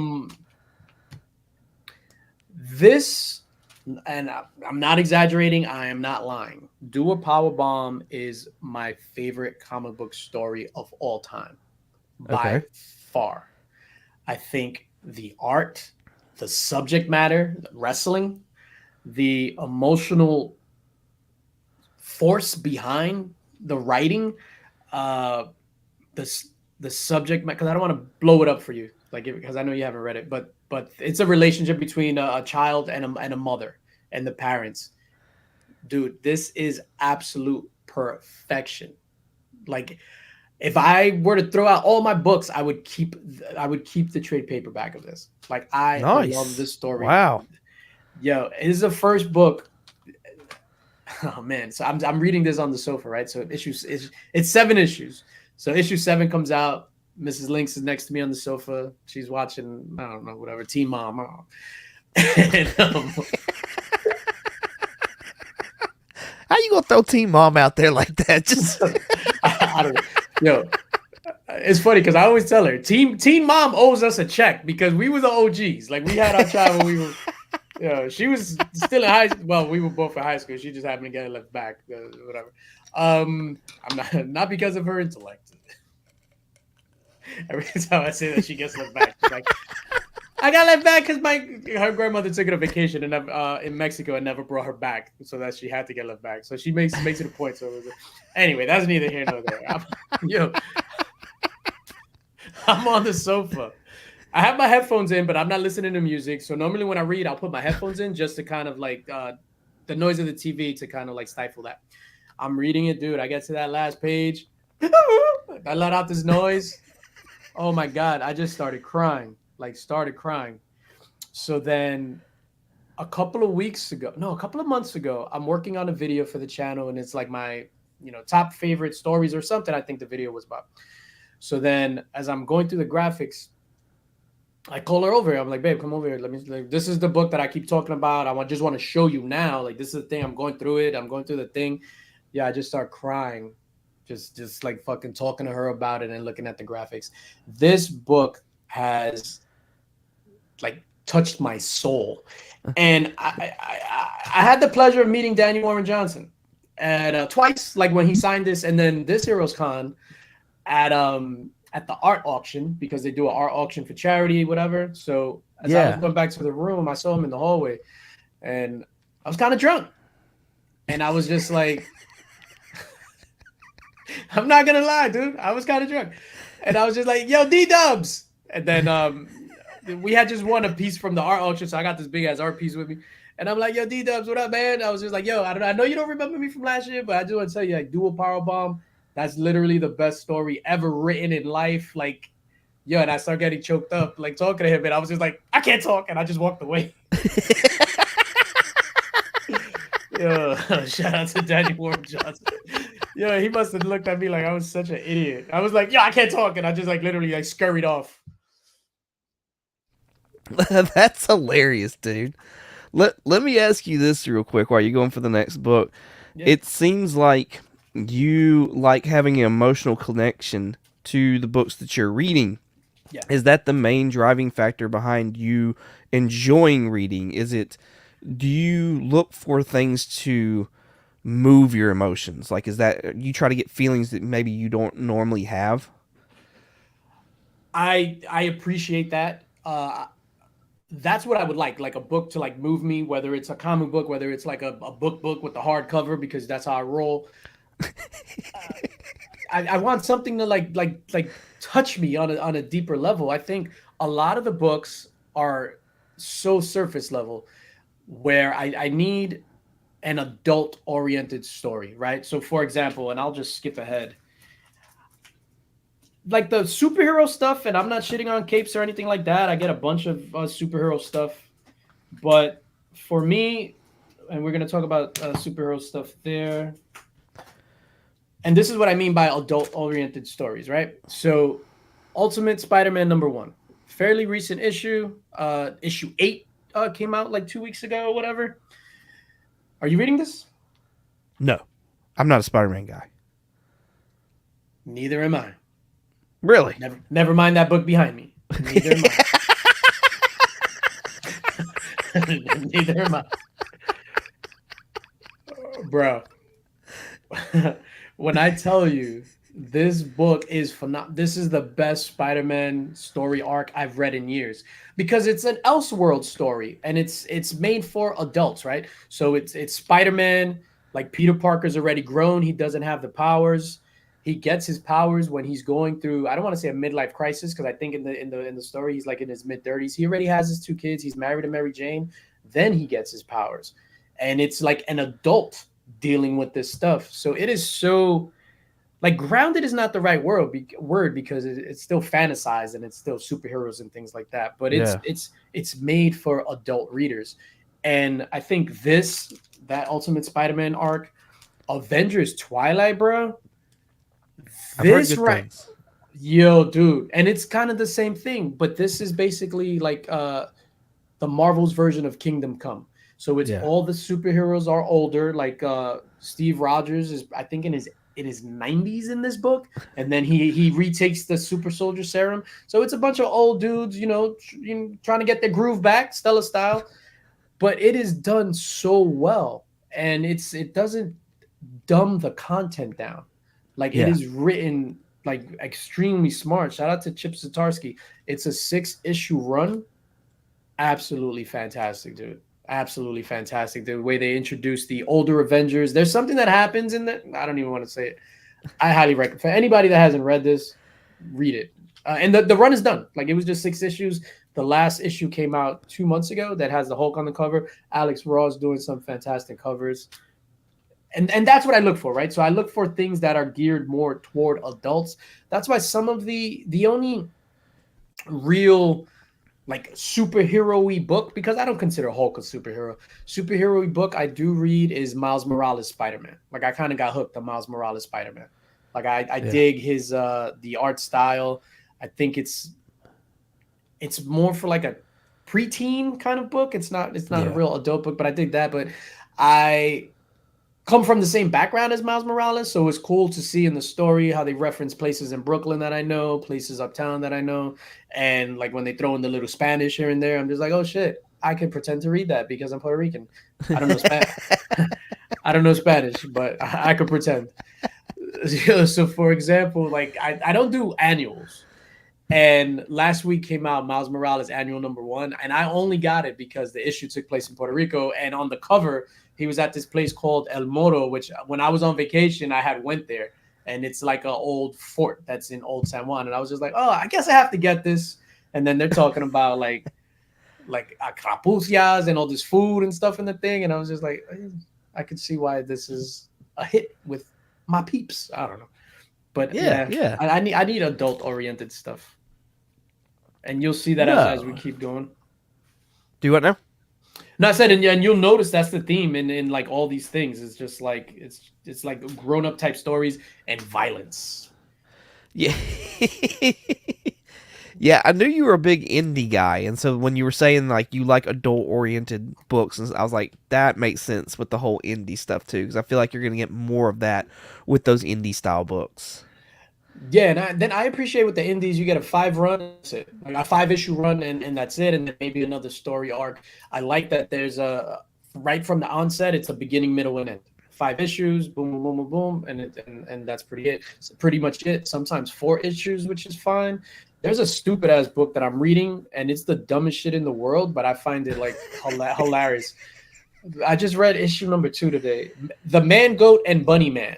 This and I'm not exaggerating. I am not lying. Do a Power Bomb is my favorite comic book story of all time, by Okay. far. I think the art, the subject matter, wrestling, the emotional force behind the writing, uh, the the subject, because I don't want to blow it up for you, like because I know you haven't read it, but it's a relationship between a child and a mother and the parents. Dude, this is absolute perfection. Like if I were to throw out all my books, I would keep the trade paperback of this. Like I love Nice. this story. Wow. Yo, it is the first book. Oh man, so I'm reading this on the sofa, right? So it's 7 issues. So issue 7 comes out. Mrs. Linx is next to me on the sofa. She's watching, I don't know, whatever, Teen Mom. I don't know. And, How you gonna throw Team Mom out there like that? Just I don't know. Yo, it's funny because I always tell her, Teen Mom owes us a check because we were the OGs. Like we had our child when we were. She was still in high school. Well, we were both in high school. She just happened to get left back, whatever. I'm not because of her intellect. Every time I say that, she gets left back. She's like, I got left back because her grandmother took her on vacation in Mexico and never brought her back, so that she had to get left back. So she makes it a point. So anyway, that's neither here nor there. I'm on the sofa. I have my headphones in, but I'm not listening to music. So normally when I read, I'll put my headphones in just to kind of like the noise of the TV to kind of like stifle that. I'm reading it, dude. I get to that last page. I let out this noise. Oh my God. I just started crying. So then a couple of months ago, I'm working on a video for the channel, and it's like my, top favorite stories or something I think the video was about. So then as I'm going through the graphics, I call her over here. I'm like, babe, come over here. This is the book that I keep talking about. Just want to show you now. Like, this is the thing. I'm going through it. I'm going through the thing. Yeah, I just start crying. Just like fucking talking to her about it and looking at the graphics. This book has like touched my soul. And I had the pleasure of meeting Daniel Warren Johnson twice, like when he signed this, and then this Heroes Con at the art auction, because they do an art auction for charity, whatever. So as I was going back to the room, I saw him in the hallway, and I was kind of drunk, and I was just like, I'm not gonna lie, dude, I was kind of drunk, and I was just like, yo, D-Dubs, and then we had just won a piece from the art auction, so I got this big ass art piece with me, and I'm like, yo, D-Dubs, what up, man? I was just like, yo, I know you don't remember me from last year, but I just want to tell you, like, do a Power Bomb. That's literally the best story ever written in life. Like, yo, and I started getting choked up, like talking to him, and I was just like, I can't talk, and I just walked away. Yo, shout out to Daniel Warren Johnson. Yo, he must have looked at me like I was such an idiot. I was like, yo, I can't talk, and I just like literally like scurried off. That's hilarious, dude. Let me ask you this real quick while you're going for the next book. Yeah. It seems like you like having an emotional connection to the books that you're reading. Yeah. Is that the main driving factor behind you enjoying reading? Do you look for things to move your emotions? Like, is that you try to get feelings that maybe you don't normally have? I appreciate that. That's what I would like a book to like move me, whether it's a comic book, whether it's like a book with the hardcover, because that's how I roll. I want something to like touch me on a deeper level. I think a lot of the books are so surface level, where I need an adult oriented story, right? So for example, and I'll just skip ahead, like the superhero stuff, and I'm not shitting on capes or anything like that. I get a bunch of superhero stuff, but for me, and we're going to talk about superhero stuff there. And this is what I mean by adult-oriented stories, right? So, Ultimate Spider-Man #1, fairly recent issue. Issue 8 came out like 2 weeks ago or whatever. Are you reading this? No, I'm not a Spider-Man guy. Neither am I. Really? Never mind that book behind me. Neither am I. Neither am I. bro. When I tell you this book is phenomenal, this is the best Spider-Man story arc I've read in years because it's an Elseworld story and it's made for adults, right? So it's Spider-Man, like Peter Parker's already grown, he doesn't have the powers. He gets his powers when he's going through, I don't want to say a midlife crisis because I think in the story he's like in his mid 30s. He already has his two kids, he's married to Mary Jane, then he gets his powers. And it's like an adult dealing with this stuff. So it is so like grounded is not the right word because it's still fantasized and it's still superheroes and things like that. But Yeah. it's made for adult readers, and I think that Ultimate Spider-Man arc, Avengers Twilight, bro. I've heard This good right, things. yo, dude, and it's kind of the same thing, but this is basically like the Marvel's version of Kingdom Come. So it's Yeah. all the superheroes are older. Like Steve Rogers is, I think, in his 90s in this book, and then he retakes the super soldier serum. So it's a bunch of old dudes, trying to get their groove back, Stella style. But it is done so well, and it doesn't dumb the content down. Like it Yeah. is written like extremely smart. Shout out to Chip Zdarsky. It's a 6-issue run, absolutely fantastic, dude. Absolutely fantastic. The way they introduce the older Avengers. There's something that happens in that. I don't even want to say it. I highly recommend for anybody that hasn't read this, read it. And the run is done. Like it was just 6 issues. The last issue came out 2 months ago that has the Hulk on the cover. Alex Ross doing some fantastic covers. And that's what I look for, right? So I look for things that are geared more toward adults. That's why some of the only real like superhero-y book, because I don't consider Hulk a superhero. Superhero-y book I do read is Miles Morales Spider-Man. Like I kind of got hooked on Miles Morales Spider-Man. Like I Yeah. dig his the art style. I think it's more for like a preteen kind of book. It's not a Yeah. real adult book, but I dig that. But I come from the same background as Miles Morales, so it's cool to see in the story how they reference places in Brooklyn that I know, places uptown that I know, and like when they throw in the little Spanish here and there, I'm just like, oh shit, I can pretend to read that because I'm Puerto Rican. I don't know Spanish. I don't know Spanish, but I could pretend. So, for example, like I don't do annuals. And last week came out Miles Morales annual #1, and I only got it because the issue took place in Puerto Rico, and on the cover he was at this place called El Moro, which when I was on vacation I had went there, and it's like an old fort that's in Old San Juan, and I was just like, oh, I guess I have to get this. And then they're talking about like crapucias and all this food and stuff in the thing, and I was just like, I could see why this is a hit with my peeps. I don't know, but Yeah. yeah, Yeah. I need adult oriented stuff, and you'll see that as we No. keep going. Do what now? No, I said, and you'll notice that's the theme in like all these things. It's just like it's like grown up type stories and violence. Yeah. Yeah, I knew you were a big indie guy, and so when you were saying like you like adult-oriented books, I was like, that makes sense with the whole indie stuff too, because I feel like you're gonna get more of that with those indie style books. Yeah, and then I appreciate with the indies, you get a 5 run, that's it. Like a 5-issue run, and that's it, and then maybe another story arc. I like that there's a right from the onset, it's a beginning, middle, and end. 5 issues, boom, boom, boom, boom, boom, and that's pretty it. It's pretty much it. Sometimes 4 issues, which is fine. There's a stupid ass book that I'm reading, and it's the dumbest shit in the world, but I find it like hilarious. I just read issue #2 today. The Man Goat and Bunny Man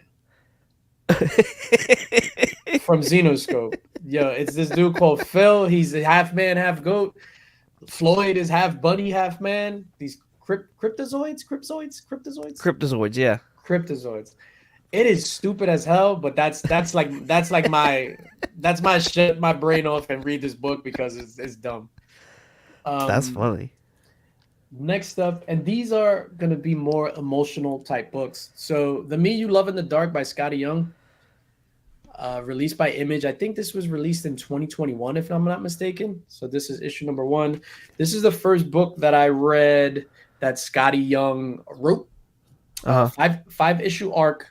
from Xenoscope. Yo, it's this dude called Phil. He's half man, half goat. Floyd is half bunny, half man. These Cryptozoids, yeah. cryptozoids. It is stupid as hell, but that's like my shut my brain off and read this book because it's dumb. That's Um, funny. Next up, and these are gonna be more emotional type books. So, The Me You Love in the Dark by Scotty Young, released by Image. I think this was released in 2021, if I'm not mistaken. So this is issue #1. This is the first book that I read that Scotty Young wrote. Uh-huh. Five issue arc.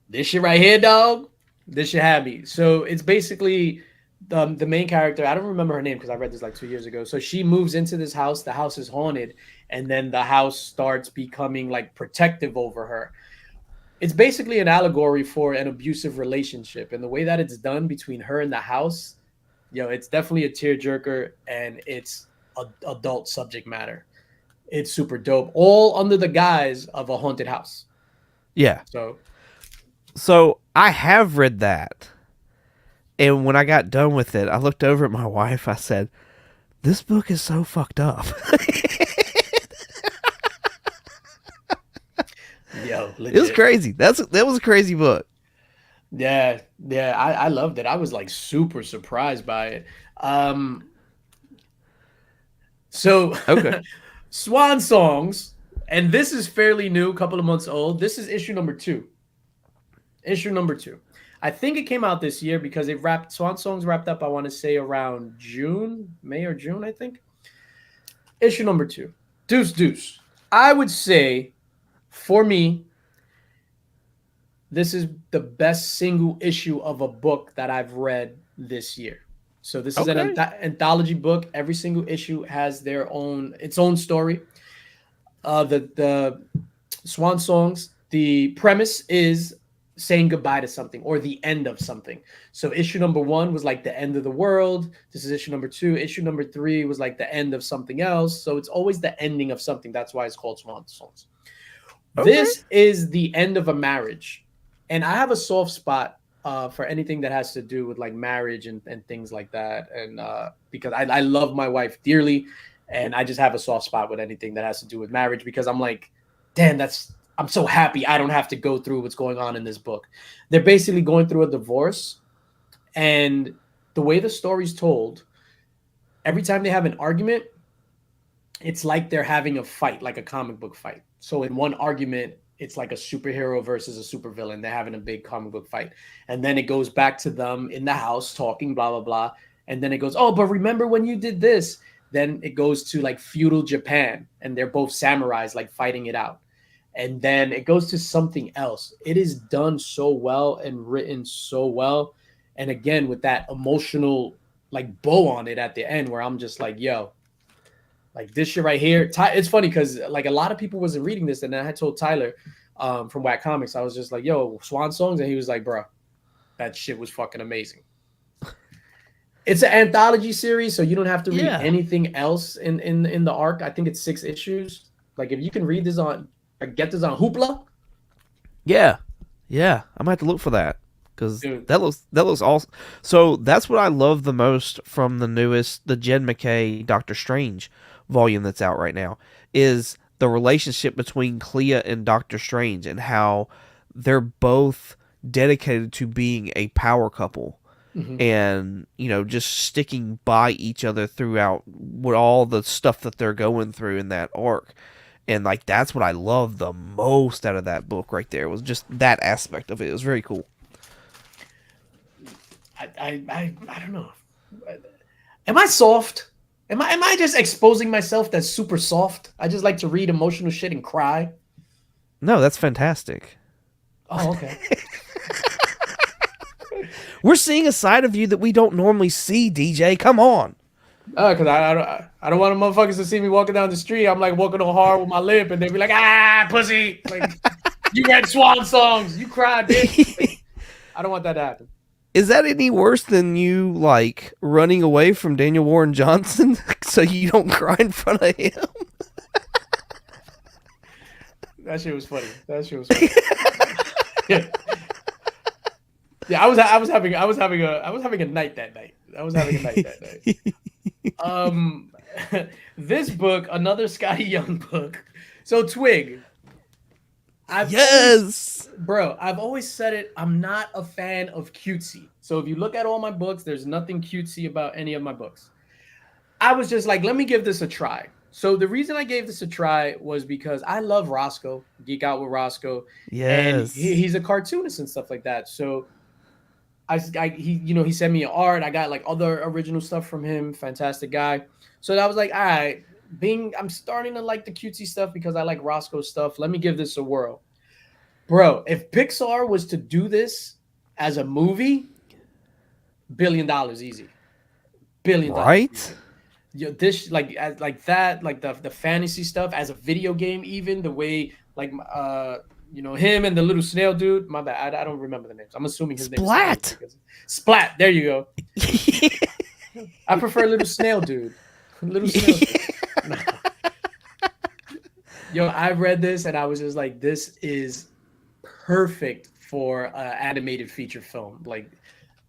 This shit right here, dog. This shit had me. So it's basically the main character. I don't remember her name because I read this like 2 years ago. So she moves into this house. The house is haunted, and then the house starts becoming like protective over her. It's basically an allegory for an abusive relationship, and the way that it's done between her and the house, it's definitely a tearjerker, and it's adult subject matter. It's super dope, all under the guise of a haunted house. Yeah. So So I have read that. And when I got done with it, I looked over at my wife. I said, "This book is so fucked up." It was legit. crazy. That was a crazy book. Yeah, I loved it. I was like super surprised by it. So Okay. Swan Songs, and this is fairly new, a couple of months old. This is issue number 2. Issue number 2. I think it came out this year because Swan Songs wrapped up, I want to say around May or June, I think. Issue number 2. Deuce Deuce. I would say, for me, this is the best single issue of a book that I've read this year. So this is an Okay. anthology book. Every single issue has its own story. The Swan Songs, the premise is saying goodbye to something or the end of something. So issue number 1 was like the end of the world. This is issue number 2. Issue number 3 was like the end of something else. So it's always the ending of something. That's why it's called Swan Songs. Okay. This is the end of a marriage. And I have a soft spot for anything that has to do with like marriage and things like that. And because I love my wife dearly, and I just have a soft spot with anything that has to do with marriage, because I'm like, damn, I'm so happy I don't have to go through what's going on in this book. They're basically going through a divorce, and the way the story's told, every time they have an argument, it's like they're having a fight, like a comic book fight. So in one argument, it's like a superhero versus a supervillain. They're having a big comic book fight. And then it goes back to them in the house talking, blah, blah, blah. And then it goes, oh, but remember when you did this? Then it goes to like feudal Japan, and they're both samurais like fighting it out. And then it goes to something else. It is done so well and written so well. And again, with that emotional like bow on it at the end, where I'm just like, yo, like this shit right here. It's funny because like a lot of people wasn't reading this, and then I had told Tyler from Whack Comics, I was just like, yo, Swan Songs, and he was like, bro, that shit was fucking amazing. It's an anthology series, so you don't have to read anything else in the arc. I think it's 6 issues. Like if you can read this on, or get this on Hoopla. Yeah. Yeah. I might have to look for that. Because that looks awesome. So that's what I love the most from the Jed MacKay Doctor Strange volume that's out right now, is the relationship between Clea and Doctor Strange, and how they're both dedicated to being a power couple, and just sticking by each other throughout with all the stuff that they're going through in that arc. And like that's what I love the most out of that book right there, was just that aspect of it. It was very cool. I don't know. Am I soft? Am I just exposing myself that's super soft? I just like to read emotional shit and cry. No, that's fantastic. Oh, okay. We're seeing a side of you that we don't normally see, DJ. Come on. Because I don't want motherfuckers to see me walking down the street. I'm like walking on hard with my lip, and they be like, ah, pussy. Like, you read Swan Songs. You cried, bitch. Like, I don't want that to happen. Is that any worse than you, like, running away from Daniel Warren Johnson so you don't cry in front of him? That shit was funny. Yeah. Yeah, I was having a night that night. This book, another Scotty Young book. So Twig. I've always said it. I'm not a fan of cutesy. So if you look at all my books, there's nothing cutesy about any of my books. I was just like, let me give this a try. So the reason I gave this a try was because I love Roscoe, geek out with Roscoe. Yes. And he's a cartoonist and stuff like that. So he sent me art. I got like other original stuff from him. Fantastic guy. So I was like, all right, I'm starting to like the cutesy stuff because I like Roscoe stuff. Let me give this a whirl. Bro, if Pixar was to do this as a movie, $1 billion easy. $1 billion. Right? Easy. this like that, like the fantasy stuff as a video game, even the way like him and the little snail dude. My bad, I don't remember the names. I'm assuming his name is Splat Splat. because Splat. There you go. I prefer little snail dude. Little snail dude. No. Yo, I read this and I was just like, this is perfect for animated feature film. Like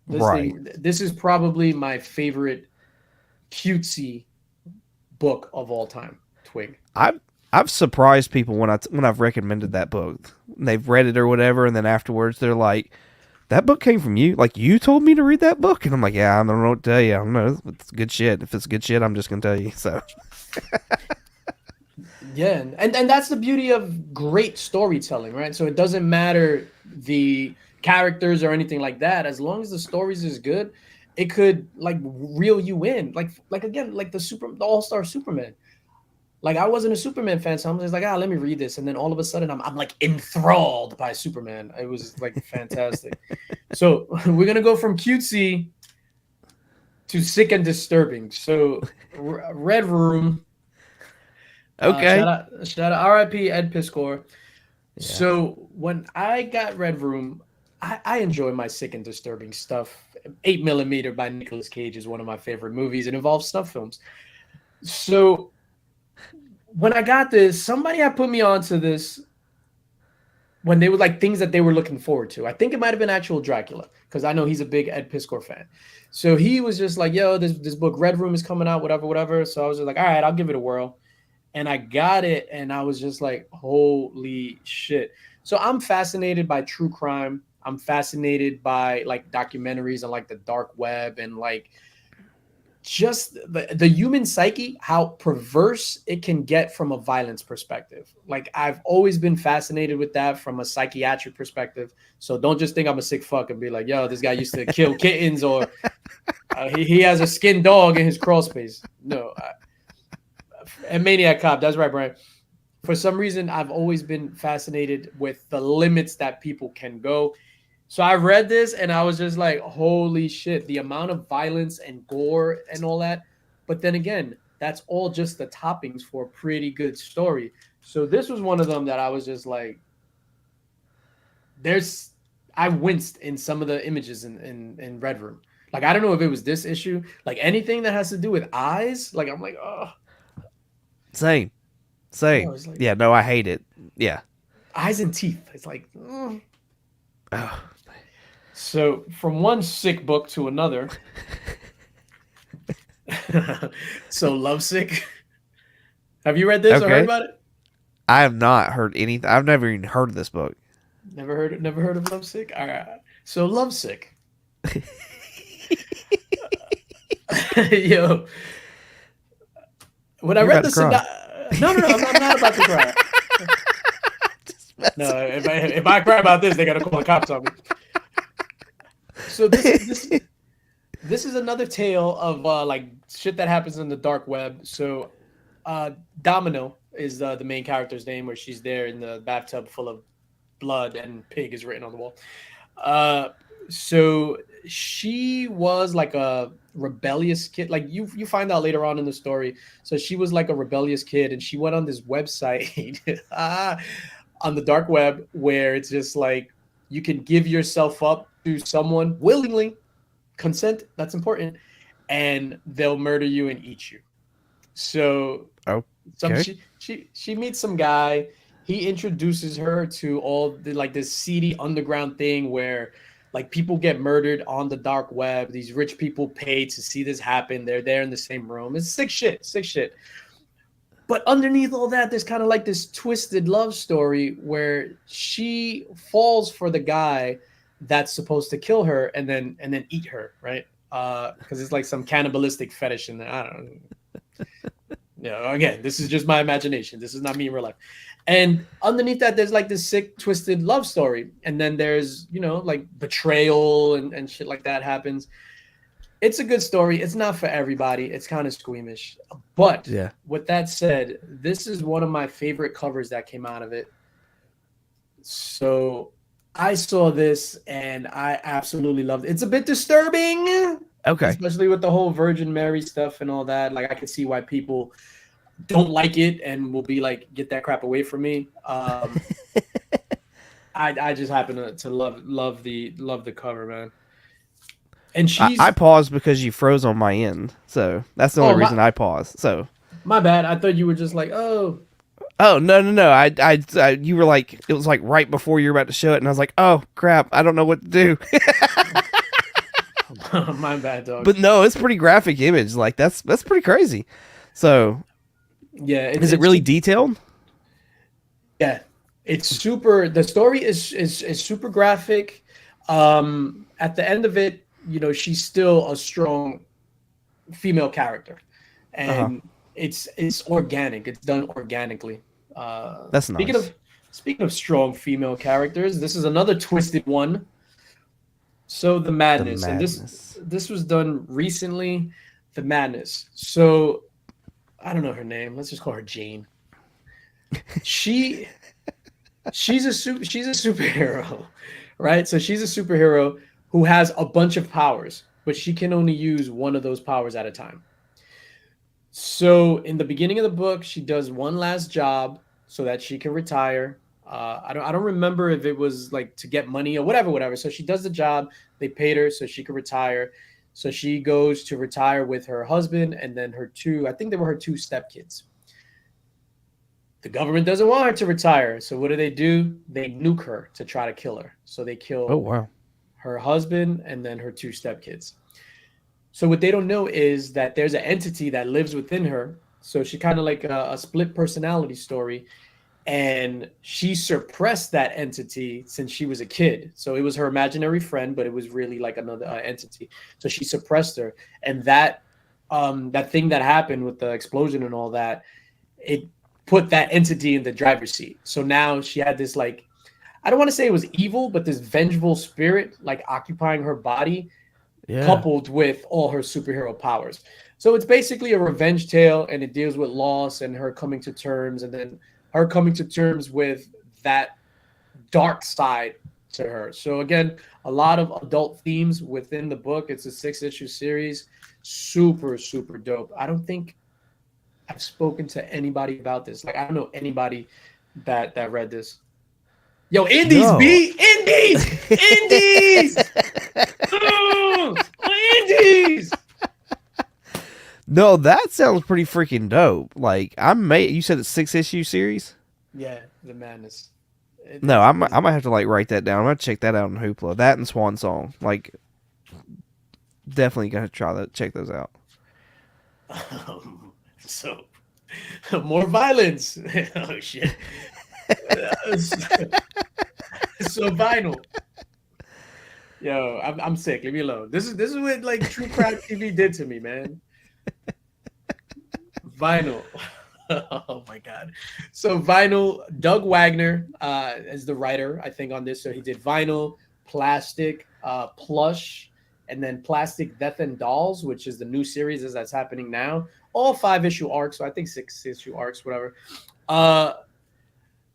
this is probably my favorite cutesy book of all time. Twig. I've surprised people when I've recommended that book. They've read it or whatever, and then afterwards they're like, "That book came from you? Like you told me to read that book?" And I'm like, "Yeah, I don't know what to tell you. I don't know. It's good shit. If it's good shit, I'm just gonna tell you." So. Yeah, and that's the beauty of great storytelling, right? So it doesn't matter the characters or anything like that. As long as the stories is good, it could like reel you in. Like again, like the All-Star Superman. Like I wasn't a Superman fan, so I'm just like, let me read this, and then all of a sudden I'm like enthralled by Superman. It was like fantastic. So we're gonna go from cutesy to sick and disturbing. So Red Room. Okay. Shout out, R.I.P. Ed Piskor. Yeah. So when I got Red Room, I enjoy my sick and disturbing stuff. 8mm by Nicolas Cage is one of my favorite movies. It involves snuff films. So when I got this, somebody had put me onto this when they were like things that they were looking forward to. I think it might have been actual Dracula because I know he's a big Ed Piskor fan. So he was just like, yo, this book Red Room is coming out, whatever. So I was just like, all right, I'll give it a whirl. And I got it, and I was just like, holy shit. So I'm fascinated by true crime. I'm fascinated by like documentaries on like the dark web and like just the human psyche, how perverse it can get from a violence perspective. Like I've always been fascinated with that from a psychiatric perspective. So don't just think I'm a sick fuck and be like, yo, this guy used to kill kittens or he has a skinned dog in his crawl space. No, and Maniac Cop, that's right, Brian. For some reason, I've always been fascinated with the limits that people can go. So I read this and I was just like, holy shit, the amount of violence and gore and all that. But then again, that's all just the toppings for a pretty good story. So this was one of them that I was just like, I winced in some of the images in Red Room. Like, I don't know if it was this issue, like anything that has to do with eyes. Like, I'm like, oh. Same. Like, yeah, no, I hate it. Yeah. Eyes and teeth. It's like, oh. So from one sick book to another. So Lovesick. Have you read this or heard about it? I have not heard anything. I've never even heard of this book. Never heard of Lovesick? All right. So Lovesick. Yo. When I read this, no, I'm not about to cry. No, if I cry about this, they gotta call the cops on me. So this is another tale of like shit that happens in the dark web. So Domino is the main character's name, where she's there in the bathtub full of blood and pig is written on the wall. So she was like a rebellious kid. Like you find out later on in the story. So she was like a rebellious kid, and she went on this website on the dark web where it's just like you can give yourself up to someone willingly, consent, that's important, and they'll murder you and eat you. So she meets some guy. He introduces her to all the like this seedy underground thing where like people get murdered on the dark web. These rich people pay to see this happen. They're there in the same room. It's sick shit. But underneath all that, there's kind of like this twisted love story where she falls for the guy that's supposed to kill her and then eat her, right? Because it's like some cannibalistic fetish in there. I don't know. Again, this is just my imagination. This is not me in real life. And underneath that, there's like this sick, twisted love story. And then there's, like betrayal and shit like that happens. It's a good story. It's not for everybody. It's kind of squeamish. But with that said, this is one of my favorite covers that came out of it. So I saw this and I absolutely loved it. It's a bit disturbing. Okay. especially with the whole Virgin Mary stuff and all that. Like I could see why people don't like it and will be like, get that crap away from me. I just happen to love the cover, man. And I she's paused because you froze on my end, so that's the only oh reason I paused. So, my bad. I thought you were just like, oh. oh no! You were like, it was like right before you were about to show it, and I was like, oh crap, I don't know what to do. My bad, dog. But no, it's pretty graphic image. Like that's pretty crazy. So, Yeah, is it really detailed? Yeah, it's super. The story is super graphic. At the end of it, you know, she's still a strong female character, Uh-huh. and it's organic. It's done organically. That's Speaking nice. of strong female characters, this is another twisted one. So the The madness, and madness. this was done recently. The madness. So I don't know her name. Let's just call her Jane. She she's a superhero, right? So she's a superhero who has a bunch of powers, but she can only use one of those powers at a time. So in the beginning of the book, she does one last job so that she can retire. I don't remember if it was like to get money or whatever. So she does the job. They paid her so she could retire. So she goes to retire with her husband and then her two. I think they were her two stepkids. The government doesn't want her to retire. So what do? They nuke her to try to kill her. So they Oh kill wow. her husband and then her two stepkids. So what they don't know is that there's an entity that lives within her. So she kind of like a split personality story. And she suppressed that entity since she was a kid. So it was her imaginary friend, but it was really like another entity. So she suppressed her. And that thing that happened with the explosion and all that, it put that entity in the driver's seat. So now she had this like, I don't want to say it was evil, but this vengeful spirit like occupying her body, Yeah. coupled with all her superhero powers. So it's basically a revenge tale, and it deals with loss and her coming to terms, and then her coming to terms with that dark side to her. So again, a lot of adult themes within the book. It's a 6-issue series. Super, super dope. I don't think I've spoken to anybody about this. Like I don't know anybody that read this. Yo, Indies, No. B, Indies, Indies, Indies. No, that sounds pretty freaking dope. Like you said it's 6-issue series? Yeah, the madness. No, I might have to like write that down. I'm gonna check that out on Hoopla. That and Swan Song. Like definitely gonna try that check those out. So more violence. Oh shit. So vinyl. Yo, I'm sick. Leave me alone. This is what like True Crime TV did to me, man. Vinyl. Oh my god. So Vinyl, Doug Wagner is the writer, I think, on this. So he did Vinyl, Plastic, Plush, and then Plastic Death and Dolls, which is the new series that's happening now. All 5-issue arcs, so I think 6-issue arcs, whatever.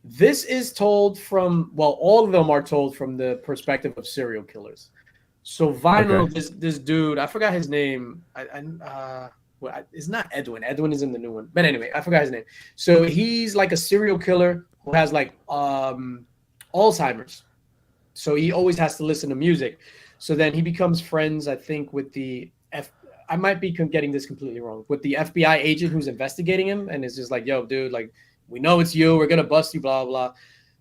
This is told from, well, all of them are told from the perspective of serial killers. So Vinyl, Okay. this dude, I forgot his name. It's not Edwin. Edwin is in the new one. But anyway, I forgot his name. So he's like a serial killer who has like Alzheimer's. So he always has to listen to music. So then he becomes friends, I think, with I might be getting this completely wrong, with the FBI agent who's investigating him, and is just like, yo, dude, like, we know it's you. We're going to bust you, blah, blah.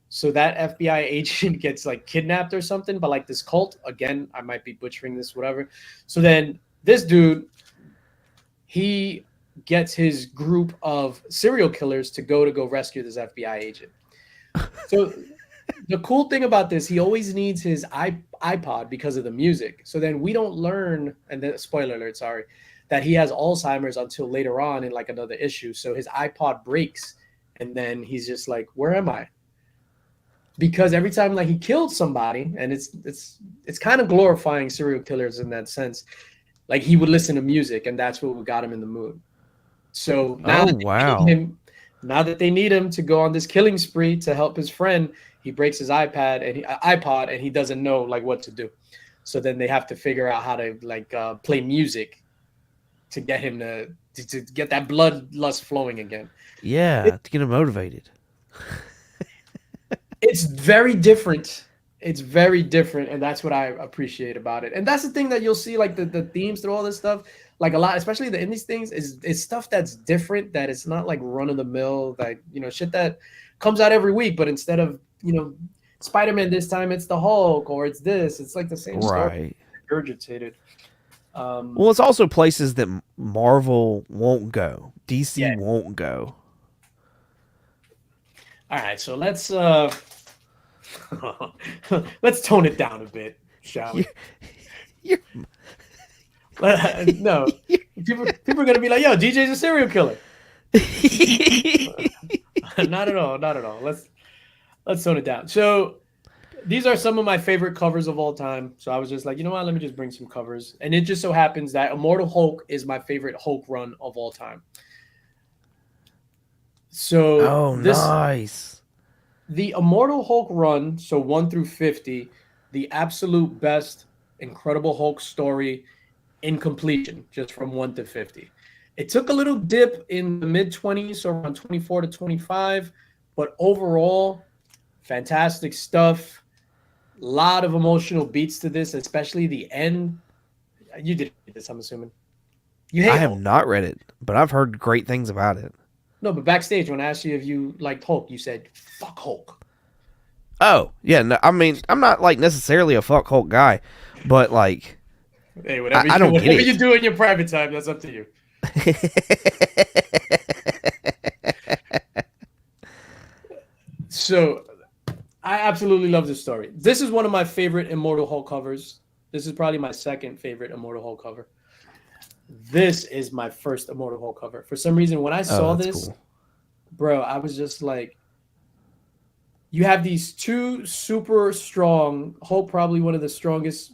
So that FBI agent gets like kidnapped or something by like this cult. Again, I might be butchering this, whatever. So then this dude, he gets his group of serial killers to go rescue this FBI agent. So the cool thing about this, he always needs his iPod because of the music. So then we don't learn, and then spoiler alert, sorry, that he has Alzheimer's until later on in like another issue. So his iPod breaks, and then he's just like, where am I? Because every time like he killed somebody, and it's kind of glorifying serial killers in that sense. Like he would listen to music, and that's what got him in the mood. So now now that they need him to go on this killing spree to help his friend, he breaks his iPod and he doesn't know like what to do. So then they have to figure out how to like play music to get him to get that bloodlust flowing again. Yeah, to get him motivated. It's very different. It's very different, and that's what I appreciate about it. And that's the thing that you'll see, like the themes through all this stuff, like a lot, especially the indies things, is stuff that's different. That it's not like run of the mill, like shit that comes out every week. But instead of Spider-Man this time, it's the Hulk, or it's this. It's like the same story, Right. regurgitated. Well, it's also places that Marvel won't go. DC Yeah. won't go. All right, so let's let's tone it down a bit, shall we? You're- No, people are gonna be like, "Yo, DJ's a serial killer." Not at all. Not at all. Let's tone it down. So these are some of my favorite covers of all time. So I was just like, you know what? Let me just bring some covers. And it just so happens that Immortal Hulk is my favorite Hulk run of all time. So Oh, nice. the Immortal Hulk run, so 1 through 50, the absolute best Incredible Hulk story in completion, just from 1 to 50. It took a little dip in the mid-20s, so around 24 to 25, but overall, fantastic stuff. A lot of emotional beats to this, especially the end. You did this, I'm assuming. You hate I have Hulk. not read it, but I've heard great things about it. No, but backstage, when I asked you if you liked Hulk, you said, fuck Hulk. Oh, yeah. No, I mean, I'm not like necessarily a fuck Hulk guy, but like, Hey, whatever, I don't get whatever it. you do in your private time, that's up to you. So I absolutely love this story. This is one of my favorite Immortal Hulk covers. This is probably my second favorite Immortal Hulk cover. This is my first Immortal Hulk cover. For some reason, when I saw that's this, cool. bro, I was just like, you have these two super strong, Hulk, probably one of the strongest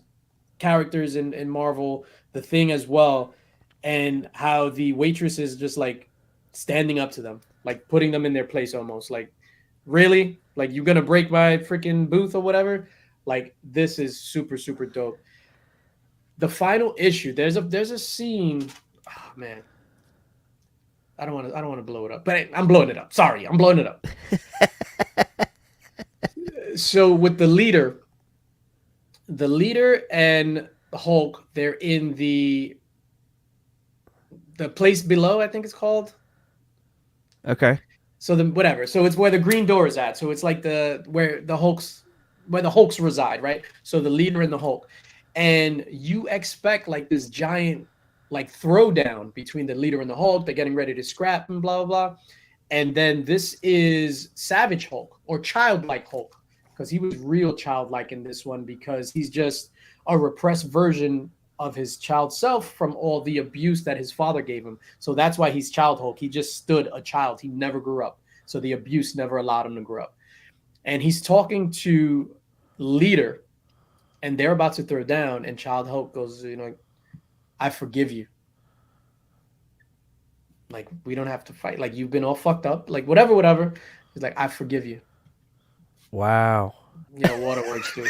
characters in Marvel, the Thing as well, and how the waitress is just like standing up to them, like putting them in their place almost. Like, really? Like, you're gonna break my freaking booth or whatever? Like, this is super, super dope. The final issue, there's a scene. Oh man. I don't want to blow it up, but I'm blowing it up. Sorry, I'm blowing it up. So with the leader and Hulk, they're in the place below, I think it's called. Okay. So whatever. So it's where the green door is at. So it's like where the Hulks reside, right? So the leader and the Hulk. And you expect like this giant like throwdown between the leader and the Hulk. They're getting ready to scrap and blah blah blah. And then this is Savage Hulk or Childlike Hulk, because he was real childlike in this one, because he's just a repressed version of his child self from all the abuse that his father gave him. So that's why he's Child Hulk. He just stood a child. He never grew up. So the abuse never allowed him to grow up. And he's talking to Leader, and they're about to throw down, and Child Hulk goes, I forgive you. Like, we don't have to fight. Like, you've been all fucked up. Like, whatever. He's like, I forgive you. Wow. Waterworks, dude.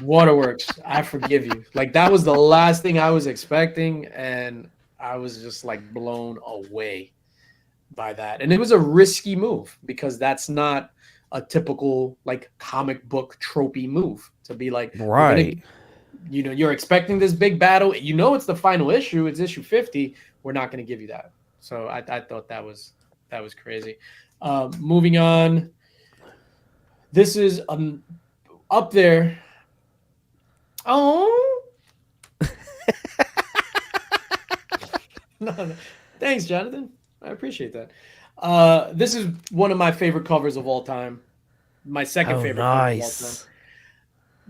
Waterworks, I forgive you. Like, that was the last thing I was expecting, and I was just like blown away by that. And it was a risky move, because that's not a typical like comic book tropey move to be like, Right. You're expecting this big battle. It's the final issue. It's issue 50. We're not going to give you that. So I thought that was crazy. Moving on. This is up there. Oh. No. Thanks, Jonathan. I appreciate that. This is one of my favorite covers of all time. My second favorite cover of all time.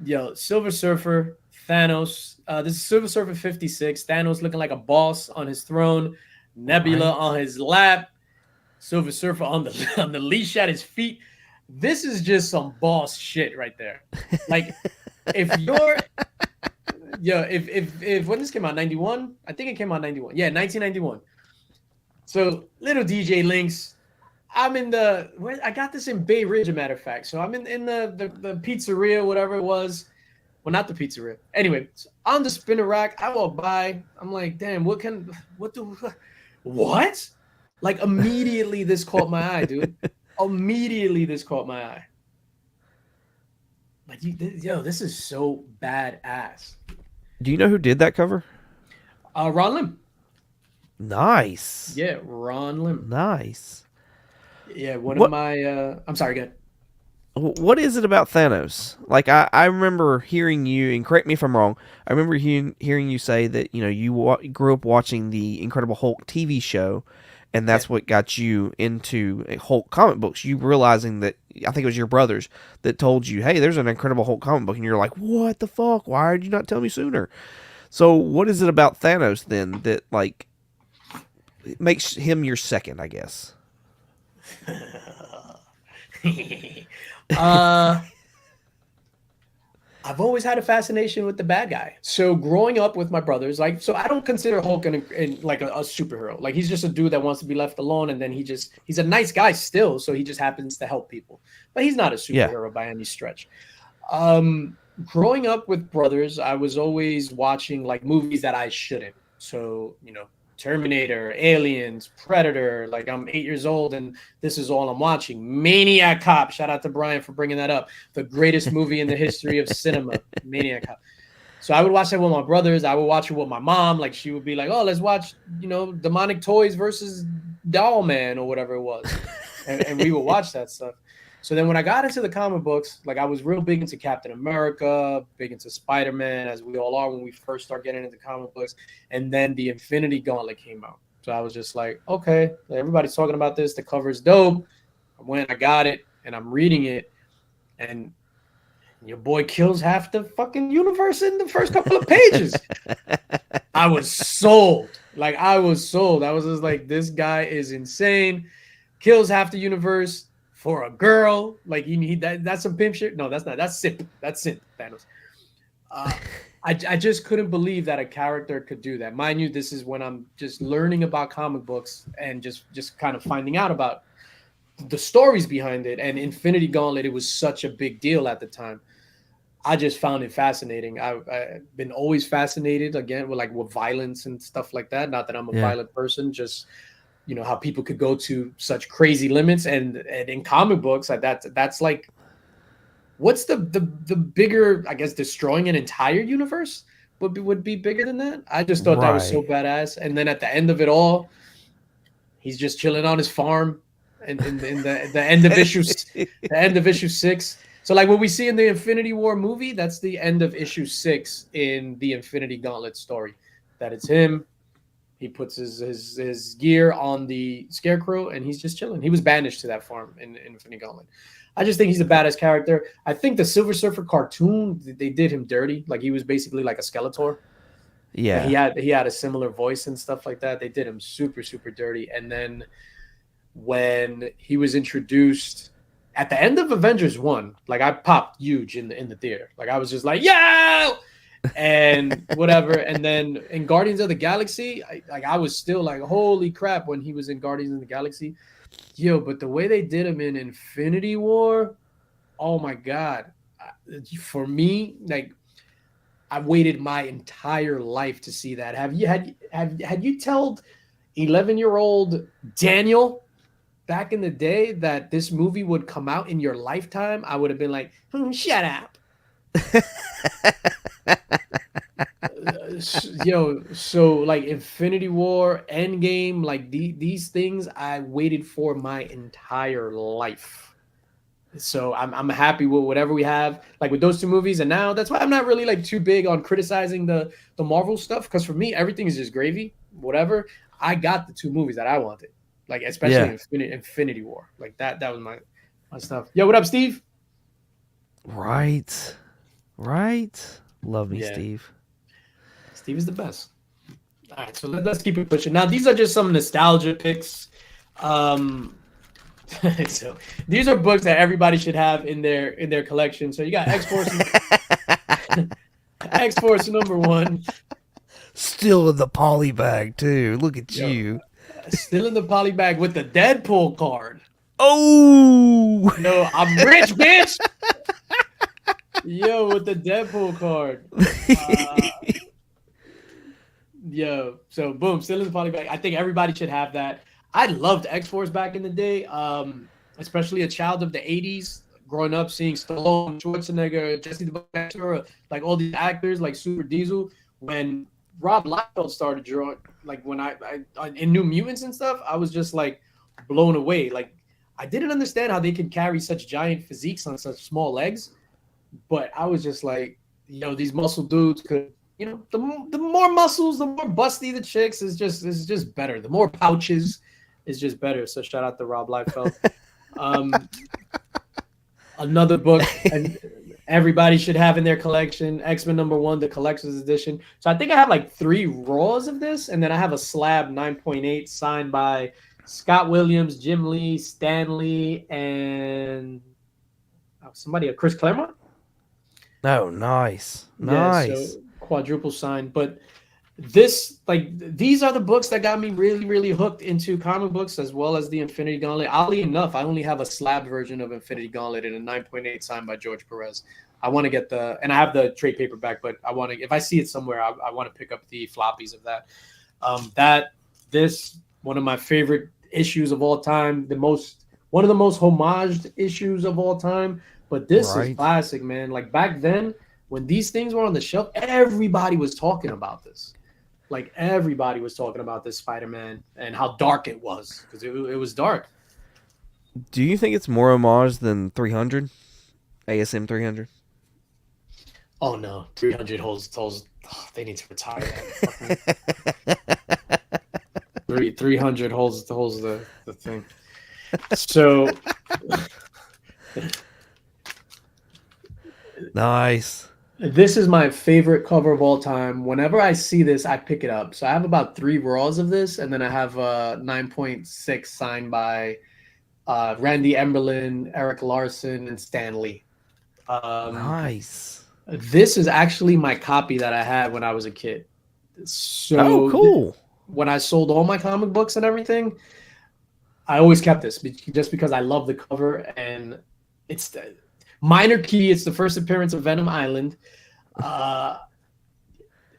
Yo, Silver Surfer, Thanos. This is Silver Surfer 56. Thanos looking like a boss on his throne. Nebula on his lap. Silver Surfer on the leash at his feet. This is just some boss shit right there. Like, if when this came out, 91? I think it came out 91. Yeah, 1991. So little DJ Linx. I'm in I got this in Bay Ridge, a matter of fact. So I'm in the pizzeria, whatever it was, Well, not the pizzeria. Anyway, so on the spinner rack, I walk by. I'm like, damn, what what? Like immediately this caught my eye, dude. Immediately this caught my eye. Like, this is so badass. Do you know who did that cover? Ron Lim. Nice. Yeah, Ron Lim. Nice. Yeah, of my. I'm sorry, go ahead. What is it about Thanos? Like, I remember hearing you, and correct me if I'm wrong, I remember hearing you say that, you grew up watching the Incredible Hulk TV show, and that's what got you into Hulk comic books. You realizing that, I think it was your brothers that told you, hey, there's an Incredible Hulk comic book, and you're like, what the fuck? Why did you not tell me sooner? So what is it about Thanos then that, like, makes him your second, I guess? I've always had a fascination with the bad guy. So growing up with my brothers, I don't consider Hulk like a superhero. Like, he's just a dude that wants to be left alone, and then he's a nice guy still, so he just happens to help people. But he's not a superhero by any stretch. Growing up with brothers, I was always watching like movies that I shouldn't. So, Terminator, Aliens, Predator. Like, I'm 8 years old and this is all I'm watching. Maniac Cop. Shout out to Brian for bringing that up. The greatest movie in the history of cinema. Maniac Cop. So I would watch that with my brothers. I would watch it with my mom. Like, she would be like, oh, let's watch, Demonic Toys versus Doll Man or whatever it was. And we would watch that stuff. So then when I got into the comic books, like, I was real big into Captain America, big into Spider-Man, as we all are when we first start getting into comic books. And then the Infinity Gauntlet came out. So I was just like, okay, everybody's talking about this. The cover's dope. I got it, and I'm reading it. And your boy kills half the fucking universe in the first couple of pages. I was sold. I was just like, this guy is insane. Kills half the universe. For a girl, like that's some pimp shit. No, that's not. That's simp. That's simp, Thanos. I just couldn't believe that a character could do that. Mind you, this is when I'm just learning about comic books and just kind of finding out about the stories behind it. And Infinity Gauntlet, it was such a big deal at the time. I just found it fascinating. I've been always fascinated again with violence and stuff like that. Not that I'm a violent person, just how people could go to such crazy limits, and in comic books, that's like, what's the bigger, I guess, destroying an entire universe would be bigger than that. I just thought that was so badass. And then at the end of it all, he's just chilling on his farm, and in the end of issue 6. So like what we see in the Infinity War movie, that's the end of issue 6 in the Infinity Gauntlet story. That it's him. He puts his gear on the Scarecrow, and he's just chilling. He was banished to that farm in Infinity Gauntlet. I just think he's a badass character. I think the Silver Surfer cartoon, they did him dirty. Like, he was basically like a Skeletor. Yeah. He had a similar voice and stuff like that. They did him super, super dirty. And then when he was introduced at the end of Avengers 1, like, I popped huge in the theater. Like, I was just like, yo! And whatever. And then in Guardians of the Galaxy, I was still like, holy crap, when he was in Guardians of the Galaxy. Yo, but the way they did him in Infinity War, oh my God. For me, like, I waited my entire life to see that. Had you told 11-year-old Daniel back in the day that this movie would come out in your lifetime, I would have been like, shut up. So like Infinity War, Endgame, like these things I waited for my entire life. So I'm happy with whatever we have, like with those two movies. And now that's why I'm not really like too big on criticizing the Marvel stuff, because for me everything is just gravy. Whatever, I got the two movies that I wanted, like especially Infinity War. Like that was my stuff. Yo, what up, Steve? Right. Love me, Steve. Steve is the best. All right, so let's keep it pushing. Now, these are just some nostalgia picks. So these are books that everybody should have in their collection. So you got X-Force, X-Force #1. Still in the poly bag too. Look at you. Still in the poly bag with the Deadpool card. Oh, no, I'm rich, bitch. Yo, with the Deadpool card. Yo, so boom, still in the poly bag. I think everybody should have that. I loved X-Force back in the day, especially a child of the 80s, growing up seeing Stallone, Schwarzenegger, Jesse the Body Ventura, like all these actors like Super Diesel. When Rob Liefeld started drawing, like when I in New Mutants and stuff, I was just like blown away. Like I didn't understand how they could carry such giant physiques on such small legs, but I was just like, these muscle dudes could, the more muscles, the more busty the chicks is just better. The more pouches is just better. So shout out to Rob Liefeld. Another book and everybody should have in their collection, X-Men #1, the collector's edition. So I think I have like 3 raws of this, and then I have a slab 9.8 signed by Scott Williams, Jim Lee, Stan Lee, and Chris Claremont. Oh, nice. Yeah, so quadruple sign. But these are the books that got me really, really hooked into comic books, as well as the Infinity Gauntlet. Oddly enough, I only have a slab version of Infinity Gauntlet in a 9.8 signed by George Perez. I want to get and I have the trade paperback, but I want to, if I see it somewhere, I want to pick up the floppies of that. One of my favorite issues of all time, one of the most homaged issues of all time. But this is classic, man. Like back then, when these things were on the shelf, everybody was talking about this. Like everybody was talking about this Spider-Man and how dark it was, because it was dark. Do you think it's more homage than 300? ASM 300? Oh no, 300 holds. They need to retire that. 300 holds the thing. So nice. This is my favorite cover of all time. Whenever I see this, I pick it up. So I have about 3 raws of this, and then I have a 9.6 signed by Randy Emberlin, Eric Larson, and Stan Lee. Nice. This is actually my copy that I had when I was a kid. So cool. When I sold all my comic books and everything, I always kept this just because I love the cover, and it's minor key. It's the first appearance of Venom Island. And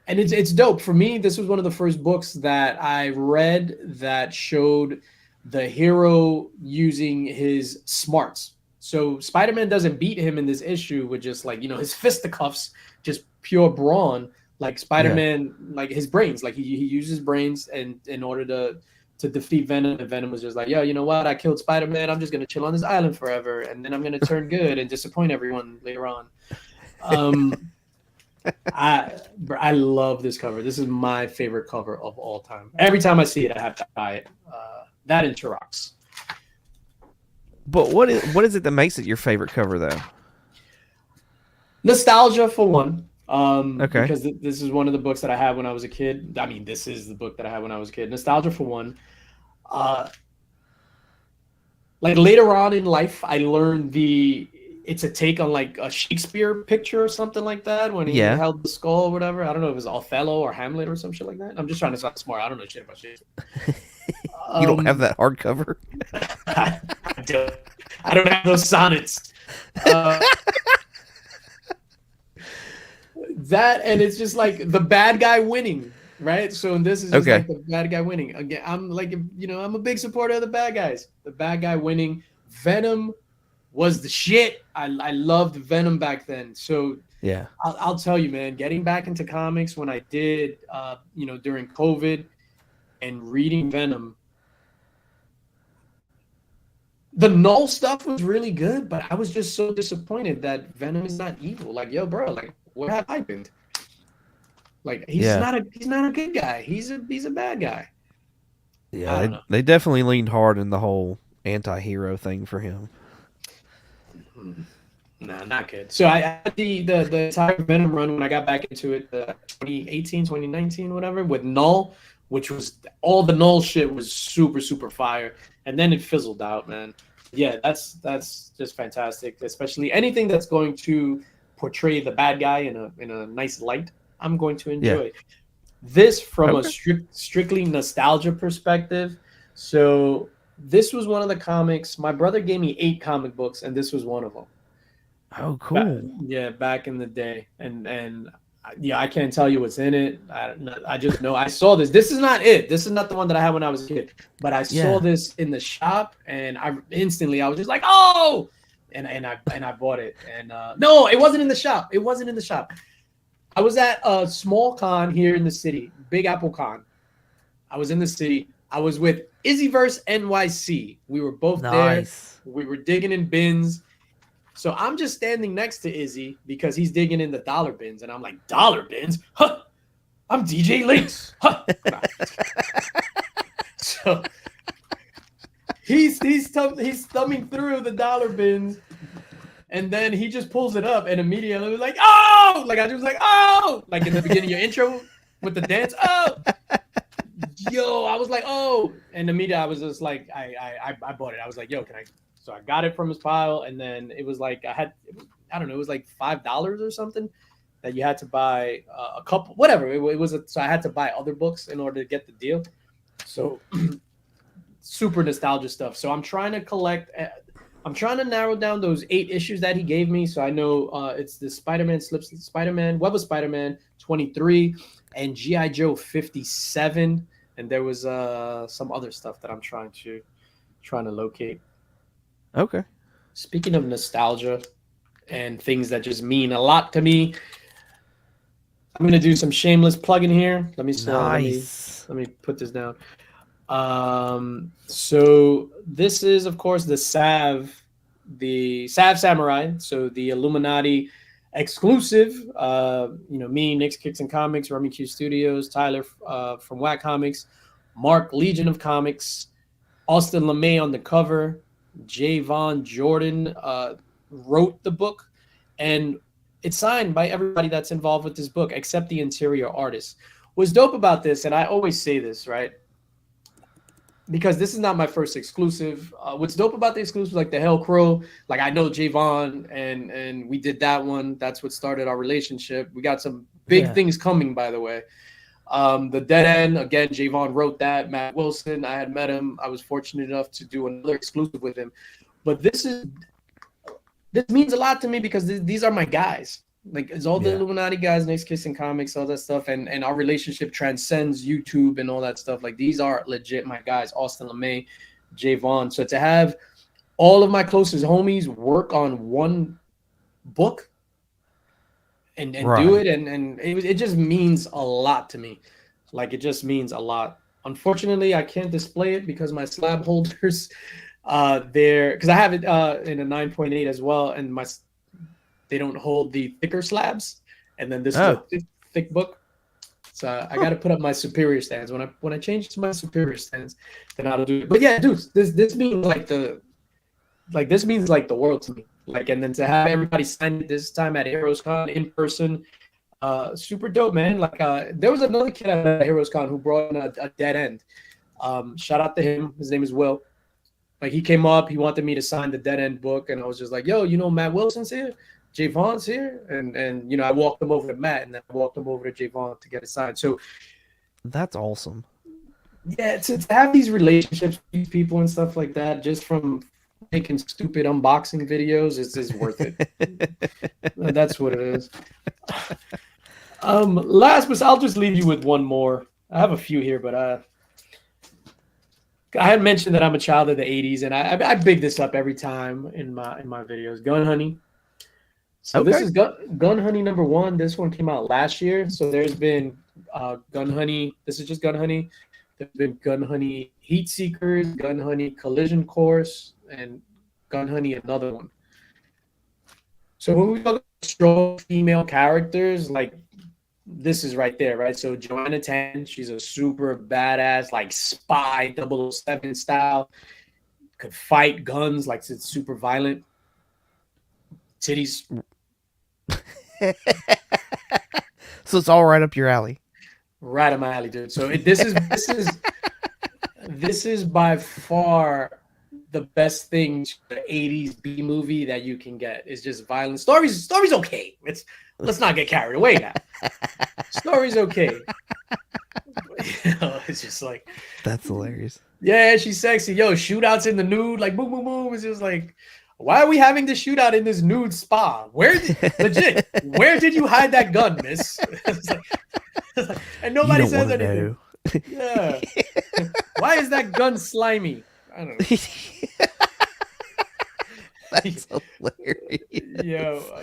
it's dope. For me, this was one of the first books that I read that showed the hero using his smarts. So Spider-Man doesn't beat him in this issue with just like, his fisticuffs, just pure brawn. Like Spider-Man, like his brains, like he uses brains and in order to defeat Venom. And Venom was just like, yo, you know what? I killed Spider-Man. I'm just going to chill on this island forever. And then I'm going to turn good and disappoint everyone later on. I love this cover. This is my favorite cover of all time. Every time I see it, I have to buy it. That and Turok's. But what is it that makes it your favorite cover, though? Nostalgia, for one. Okay. Because this is one of the books that I had when I was a kid. I mean, this is the book that I had when I was a kid. Nostalgia, for one. Like later on in life, I learned it's a take on like a Shakespeare picture or something like that when he held the skull or whatever. I don't know if it was Othello or Hamlet or some shit like that. I'm just trying to sound smart. I don't know shit about Shakespeare. You don't have that hardcover? I don't have those sonnets. That, and it's just like the bad guy winning, right? So this is just like the bad guy winning. Again, I'm like, I'm a big supporter of the bad guys. The bad guy winning. Venom was the shit. I loved Venom back then. So yeah, I'll tell you, man, getting back into comics when I did, during COVID and reading Venom, the Null stuff was really good, but I was just so disappointed that Venom is not evil. Like, yo, bro, like, what have I been? Like, he's not a good guy. He's a bad guy. Yeah, they definitely leaned hard in the whole anti-hero thing for him. Nah, not good. So I had the entire Venom run when I got back into it, 2018, 2019, whatever, with Null, which was all the Null shit was super, super fire. And then it fizzled out, man. Yeah, that's just fantastic. Especially anything that's going to portray the bad guy in a nice light, I'm going to enjoy. Yeah. This from a strictly nostalgia perspective. So this was one of the comics. My brother gave me 8 comic books, and this was one of them. Oh, cool. Yeah, back in the day, and yeah, I can't tell you what's in it. I just know I saw this. This is not it. This is not the one that I had when I was a kid. But I saw Yeah. this in the shop, and I was just like, oh, and I bought it. And no, it wasn't in the shop. It wasn't in the shop. I was at a small con here in the city, Big Apple Con. I was in the city. I was with Izzyverse NYC. We were both there. Nice. We were digging in bins. So I'm just standing next to Izzy because he's digging in the dollar bins, and I'm like, dollar bins? Huh? I'm DJ Linx. Huh? So he's thumbing through the dollar bins, and then he just pulls it up, and immediately was like, oh, like I was like, oh, like in the beginning of your intro with the dance, oh, yo, I was like, oh, and immediately I was just like, I bought it. I was like, yo, can I? So I got it from his pile, and then it was like I don't know, it was like $5 or something that you had to buy a couple, whatever. It was so I had to buy other books in order to get the deal. So super nostalgia stuff. So I'm trying to collect. I'm trying to narrow down those 8 issues that he gave me. So I know it's the Spider-Man, Web of Spider-Man 23, and G.I. Joe 57, and there was some other stuff that I'm trying to locate. Okay. Speaking of nostalgia and things that just mean a lot to me, I'm gonna do some shameless plugging here. Let me Nice. let me put this down. So this is, of course, the Sav Samurai. So the Illuminati exclusive. Me, Nick's Kicks and Comics, Rummy Q Studios, Tyler from Whack Comics, Mark, Legion of Comics, Austin LeMay on the cover. Javon Jordan wrote the book, and it's signed by everybody that's involved with this book except the interior artist. What's dope about this, and I always say this, right? Because this is not my first exclusive. What's dope about the exclusives, like the Hell Crow, like I know Javon, and we did that one. That's what started our relationship. We got some big things coming, by the way. The Dead End, again, Javon wrote that. Matt Wilson, I had met him. I was fortunate enough to do another exclusive with him. But this means a lot to me because these are my guys. Like, it's all the Illuminati guys, Nick's Kissing Comics, all that stuff, and our relationship transcends YouTube and all that stuff. Like, these are legit my guys, Austin LeMay, Javon. So to have all of my closest homies work on one book and do it, and it just means a lot to me. Like, it just means a lot. Unfortunately, I can't display it because my slab holders there, because I have it in a 9.8 as well, and they don't hold the thicker slabs, and then this is a thick book. So I got to put up my superior stands. When I change to my superior stands, then I'll do it. But yeah, dude, this means this means like the world to me. Like, and then to have everybody sign it this time at Heroes Con in person, super dope, man. Like, there was another kid at Heroes Con who brought in a Dead End. Shout out to him. His name is Will. Like, he came up, he wanted me to sign the Dead End book, and I was just like, yo, Matt Wilson's here, Javon's here, and I walked him over to Matt, and then I walked him over to Javon to get it signed. So that's awesome. Yeah, to have these relationships with these people and stuff like that, just from making stupid unboxing videos, is worth it. That's what it is. Last, but I'll just leave you with one more. I have a few here, but I had mentioned that I'm a child of the 80s, and I big this up every time in my videos. Gun Honey. So this is Gun Honey #1. This one came out last year. So there's been Gun Honey. This is just Gun Honey. There's been Gun Honey Heat Seekers, Gun Honey Collision Course, and Gun Honey another one. So when we talk about strong female characters, like, this is right there, right? So Joanna Tan, she's a super badass, like spy 007 style, could fight guns, like, it's super violent. Titties. So it's all right up your alley. Right up my alley, dude. So this is by far the best thing to the 80s B movie that you can get. Is just violent. Story's okay. Let's not get carried away now. Story's okay. It's just like, that's hilarious. Yeah, she's sexy. Yo, shootouts in the nude, like boom, boom, boom. It's just like, Why are we having this shootout in this nude spa? Where did you hide that gun, miss? And nobody says anything. Yeah. Why is that gun slimy? I don't know. That's hilarious. Yo,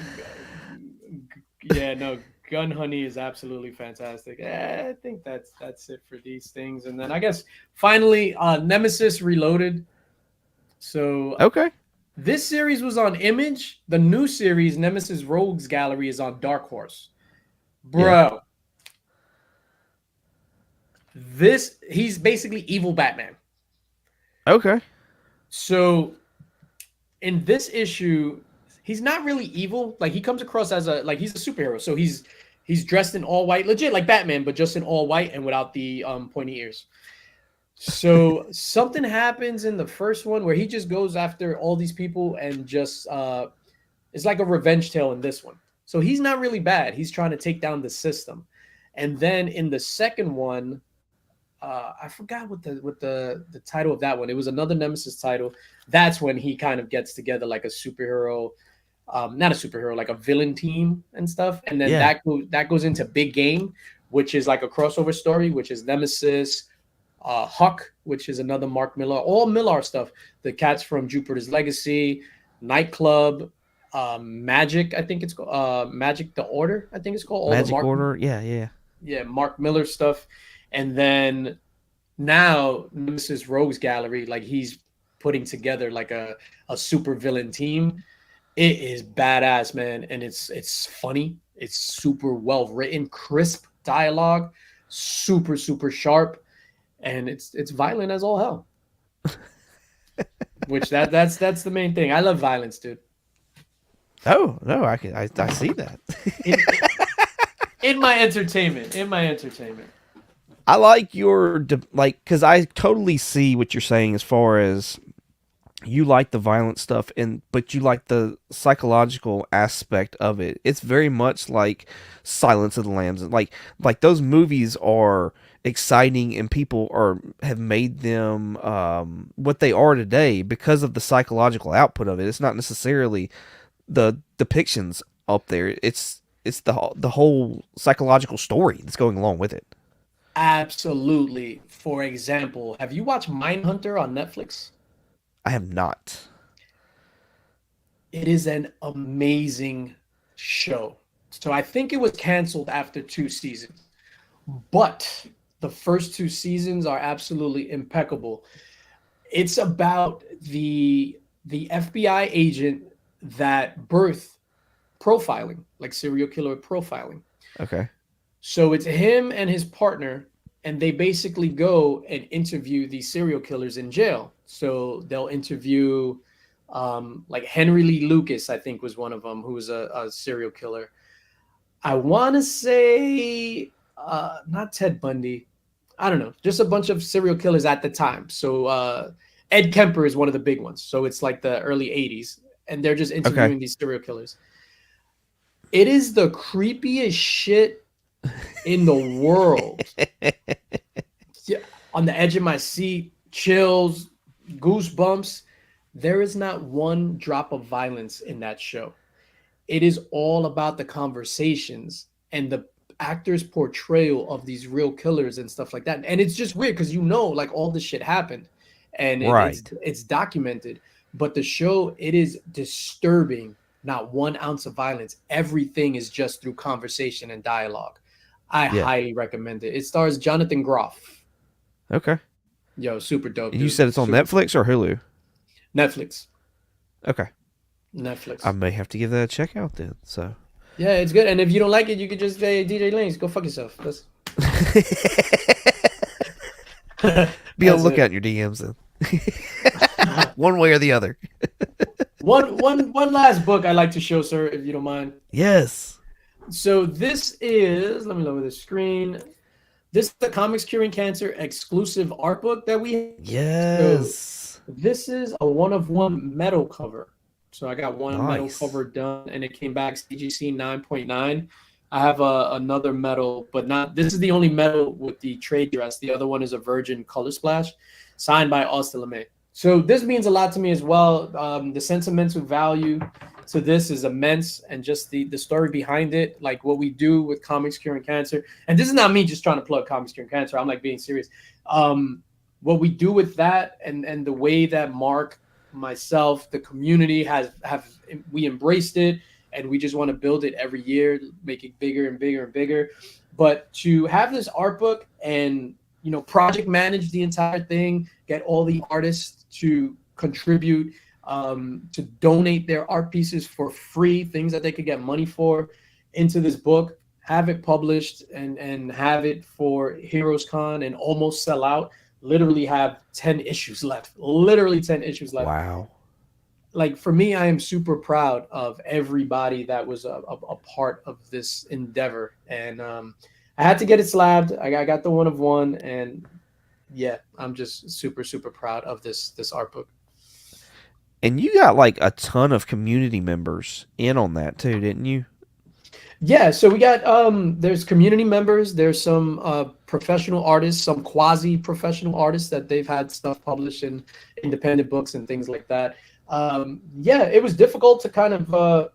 yeah, no, Gun Honey is absolutely fantastic. I think that's it for these things. And then I guess finally, Nemesis Reloaded. So Okay. this series was on Image. The new series, Nemesis Rogues Gallery, is on Dark Horse. Bro. Yeah. He's basically evil Batman. Okay. So in this issue, he's not really evil. Like he comes across as he's a superhero. So he's dressed in all white, legit like Batman, but just in all white and without the pointy ears. So something happens in the first one where he just goes after all these people and just it's like a revenge tale in this one. So he's not really bad. He's trying to take down the system. And then in the second one, I forgot what the title of that one. It was another Nemesis title. That's when he kind of gets together like a superhero, not a superhero, like a villain team and stuff. And then that goes into Big Game, which is like a crossover story, which is Nemesis, Huck, which is another Mark Millar, all Millar stuff. The cats from Jupiter's Legacy, Nightclub, Magic, I think it's called Magic the Order, I think it's called. All Magic Order, yeah, Mark Miller stuff. And then now Nemesis Rogues Gallery, like he's putting together like a super villain team. It is badass, man, and it's funny. It's super well written, crisp dialogue, super sharp, and it's violent as all hell. Which that's the main thing. I love violence, dude. Oh no, I see that. in my entertainment. I like your because I totally see what you're saying as far as you like the violent stuff but you like the psychological aspect of it. It's very much like Silence of the Lambs. Like those movies are exciting and people have made them what they are today because of the psychological output of it. It's not necessarily the depictions up there. It's the whole psychological story that's going along with it. Absolutely. For example, have you watched Mindhunter on Netflix? I have not. It is an amazing show. So I think it was canceled after 2 seasons, but the first 2 seasons are absolutely impeccable. It's about the FBI agent that birthed profiling, like serial killer profiling. Okay. So it's him and his partner, and they basically go and interview these serial killers in jail. So they'll interview like Henry Lee Lucas, I think was one of them, who was a serial killer. I want to say not Ted Bundy. I don't know. Just a bunch of serial killers at the time. So Ed Kemper is one of the big ones. So it's like the early 80s. And they're just interviewing these serial killers. It is the creepiest shit in the world. Yeah, on the edge of my seat, chills, goosebumps. There is not one drop of violence in that show. It is all about the conversations and the actors' portrayal of these real killers and stuff like that. And it's just weird because like all this shit happened and it's documented. But the show, it is disturbing. Not 1 ounce of violence. Everything is just through conversation and dialogue. I highly recommend it. It stars Jonathan Groff. Okay. Yo, super dope. You said it's on Netflix or Hulu? Netflix. Okay. Netflix. I may have to give that a check out then. So. Yeah, it's good. And if you don't like it, you could just say DJ Linx, go fuck yourself. Be on the lookout in your DMs then. One way or the other. One last book I'd like to show, sir, if you don't mind. Yes. So this is, let me lower the screen. This is the Comics Curing Cancer exclusive art book that we have. Yes. So this is a 1-of-1 metal cover. So I got one metal cover done, and it came back CGC 9.9. I have another metal, but this is the only metal with the trade dress. The other one is a Virgin Color Splash, signed by Austin LeMay. So this means a lot to me as well. The sentimental value to this is immense, and just the story behind it, like what we do with Comics Curing Cancer. And this is not me just trying to plug Comics Curing Cancer. I'm like being serious. What we do with that, and the way that Mark, myself, the community have we embraced it, and we just want to build it every year, make it bigger and bigger and bigger. But to have this art book and project manage the entire thing, get all the artists to contribute, to donate their art pieces for free, things that they could get money for, into this book, have it published, and have it for Heroes Con and almost sell out. Literally have 10 issues left. Literally 10 issues left. Wow. Like, for me, I am super proud of everybody that was a part of this endeavor. And I had to get it slabbed. I got the one of one, and yeah, I'm just super, super proud of this art book. And you got like a ton of community members in on that too, didn't you? Yeah, so we got there's community members, there's some professional artists, some quasi professional artists that they've had stuff published in independent books and things like that. Yeah, it was difficult to kind of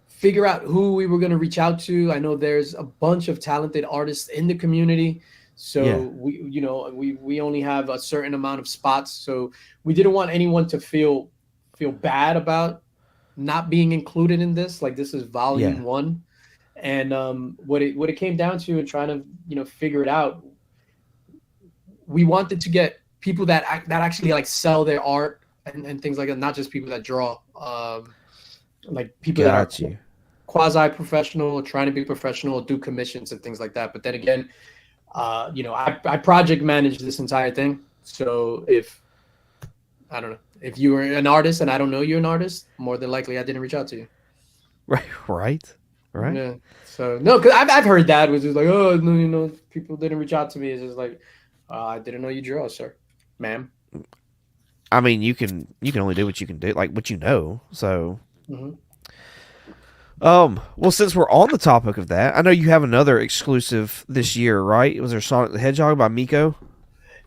figure out who we were going to reach out to. I know there's a bunch of talented artists in the community, so Yeah. we only have a certain amount of spots, so we didn't want anyone to feel bad about not being included in this. Like, this is volume Yeah. one, and what it came down to, and trying to figure it out, we wanted to get people that actually like sell their art and things like that, not just people that draw. Like people that are Got you. quasi-professional, trying to be professional, do commissions and things like that. But then again, I project manage this entire thing. So if I don't know, if you were an artist and I don't know you're an artist, more than likely I didn't reach out to you. Right. Right. Right. Yeah. So no, because I've heard that, which is like, oh no, people didn't reach out to me. It's just like, I didn't know you draw, sir, ma'am. I mean, you can only do what you can do, like what you know. So, Mm-hmm. well, since we're on the topic of that, I know you have another exclusive this year, right? Was there Sonic the Hedgehog by Miko?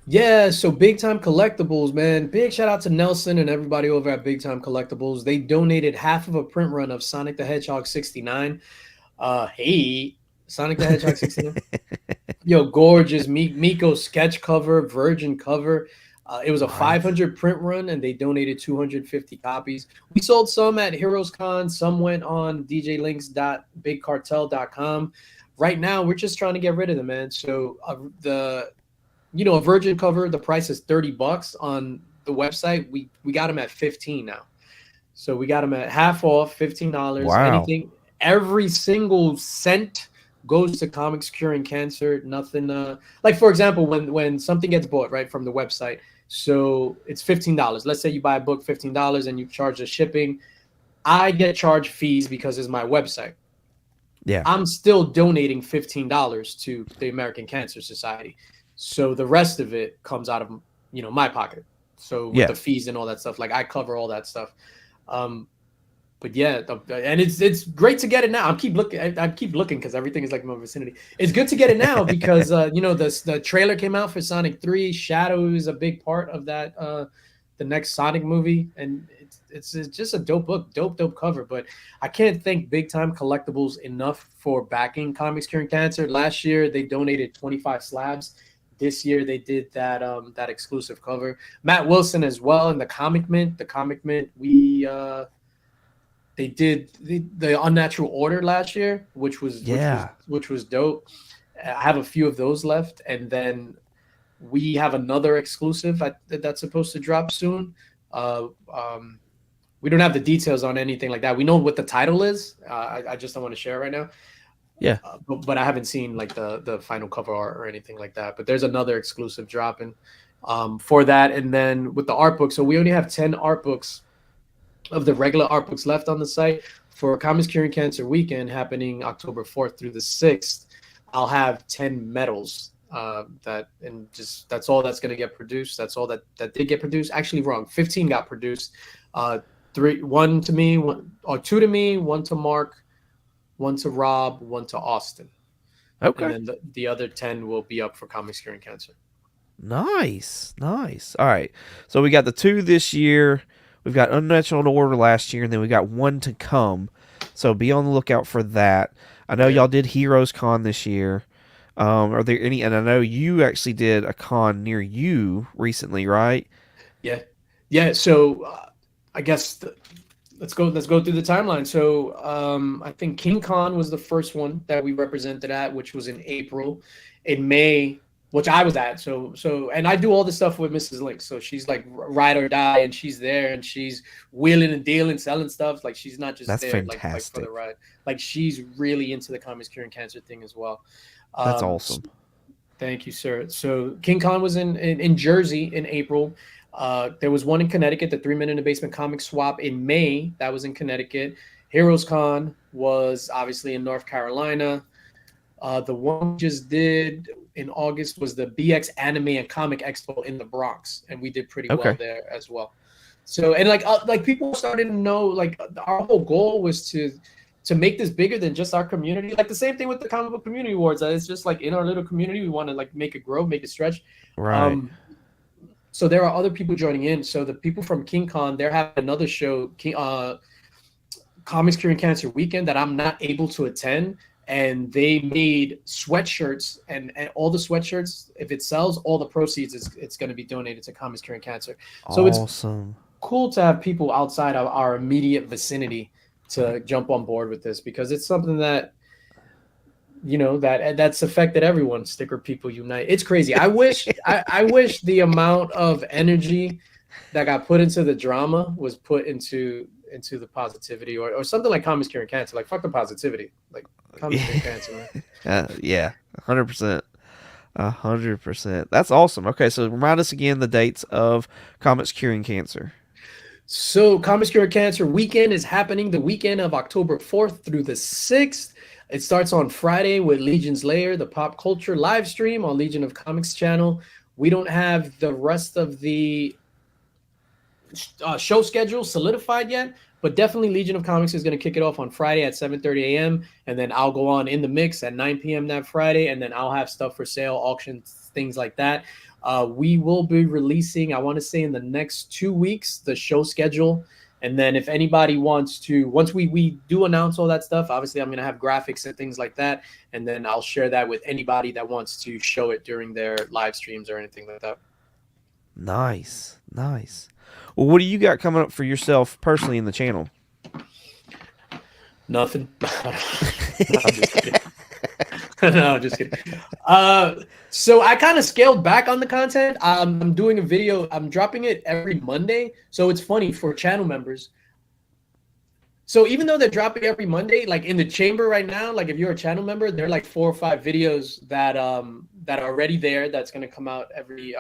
Yeah, so Big Time Collectibles, man. Big shout out to Nelson and everybody over at Big Time Collectibles. They donated half of a print run of Sonic the Hedgehog 69. Hey, Sonic the Hedgehog 69. Yo, gorgeous Miko sketch cover, virgin cover. It was a Right. 500 print run, and they donated 250 copies. We sold some at Heroes Con. Some went on djlinx.bigcartel.com. Right now, we're just trying to get rid of them, man. So a virgin cover, the price is $30 on the website. We got them at 15 now. So we got them at half off, $15. Wow. Anything, every single cent goes to Comics Curing Cancer. Nothing like, for example, when something gets bought right from the website, so it's $15. Let's say you buy a book, $15, and you charge the shipping. I get charged fees because it's my website. Yeah. I'm still donating $15 to the American Cancer Society. So the rest of it comes out of my pocket. So with Yeah. the fees and all that stuff, like I cover all that stuff. But yeah, and it's great to get it now. I keep looking because everything is like in my vicinity. It's good to get it now because the trailer came out for Sonic 3. Shadow is a big part of that, the next Sonic movie, and it's just a dope book, dope cover. But I can't thank Big Time Collectibles enough for backing Comics Curing Cancer. Last year they donated 25 slabs. This year they did that exclusive cover. Matt Wilson as well, and the Comic Mint. The Comic Mint, they did the Unnatural Order last year, which was dope. I have a few of those left, and then we have another exclusive that's supposed to drop soon. We don't have the details on anything like that. We know what the title is. I just don't want to share it right now. Yeah. But I haven't seen like the final cover art or anything like that. But there's another exclusive dropping for that, and then with the art book. So we only have 10 art books of the regular art books left on the site for Comics Curing Cancer Weekend happening October 4th through the 6th. I'll have 10 medals that's all that's going to get produced. That's all that did get produced. Actually, wrong. 15 got produced. One to me, two to me, one to Mark, one to Rob, one to Austin. Okay. And then the other 10 will be up for Comics Curing Cancer. Nice, nice. All right, so we got the two this year. We've got Unnatural Order last year, and then we got one to come. So be on the lookout for that. I know Yeah. y'all did Heroes Con this year. Are there any? And I know you actually did a con near you recently, right? Yeah. Yeah. So I guess let's go through the timeline. So I think King Khan was the first one that we represented at, which was in April. In May, which I was at. So and I do all this stuff with Mrs. Linx. So she's like ride or die, and she's there, and she's wheeling and dealing, selling stuff. Like she's not just That's there like for the fantastic. ride. Like she's really into the comics curing cancer thing as well. That's Um, awesome. Thank you, sir. So King Khan was in Jersey in April. There was one in Connecticut, the 3 Minute in the Basement comic swap in May. That was in Connecticut. Heroes Con was obviously in North Carolina. The one we just did in August was the BX Anime and Comic Expo in the Bronx, and we did pretty well Okay. there as well. So and like people started to know like our whole goal was to make this bigger than just our community. Like the same thing with the comic book community awards. It's just like in our little community, we want to like make it grow, make it stretch. Right. Um, so there are other people joining in. So the people from King Con, they're having another show, Comics Curing Cancer Weekend, that I'm not able to attend. And they made sweatshirts, and all the sweatshirts, if it sells, all the proceeds it's going to be donated to Comics Curing Cancer. So it's Awesome. cool to have people outside of our immediate vicinity to jump on board with this, because it's something that that's affected everyone. Sticker people unite. It's crazy. I wish the amount of energy that got put into the drama was put into the positivity, or something like Comics Curing Cancer. Like fuck the positivity. Like Comics Curing Cancer, man. Yeah, 100%. 100%. That's awesome. Okay, so remind us again the dates of Comets Curing Cancer. So Comics Cure Cancer Weekend is happening the weekend of October 4th through the 6th. It starts on Friday with Legion's Lair, the pop culture live stream on Legion of Comics channel. We don't have the rest of the show schedule solidified yet, but definitely Legion of Comics is going to kick it off on Friday at 7:30 a.m. And then I'll go on in the mix at 9 p.m. that Friday, and then I'll have stuff for sale, auctions, things like that. We will be releasing, I want to say in the next 2 weeks, the show schedule. And then if anybody wants to, once we do announce all that stuff, obviously I'm going to have graphics and things like that. And then I'll share that with anybody that wants to show it during their live streams or anything like that. Nice. Nice. Well, what do you got coming up for yourself personally in the channel? Nothing. No, I'm just kidding. No, I'm just kidding. So I kind of scaled back on the content. I'm doing a video. I'm dropping it every Monday. So it's funny for channel members. So even though they're dropping every Monday, like in the chamber right now, like if you're a channel member, there are like 4 or 5 videos that are already there. That's gonna come out every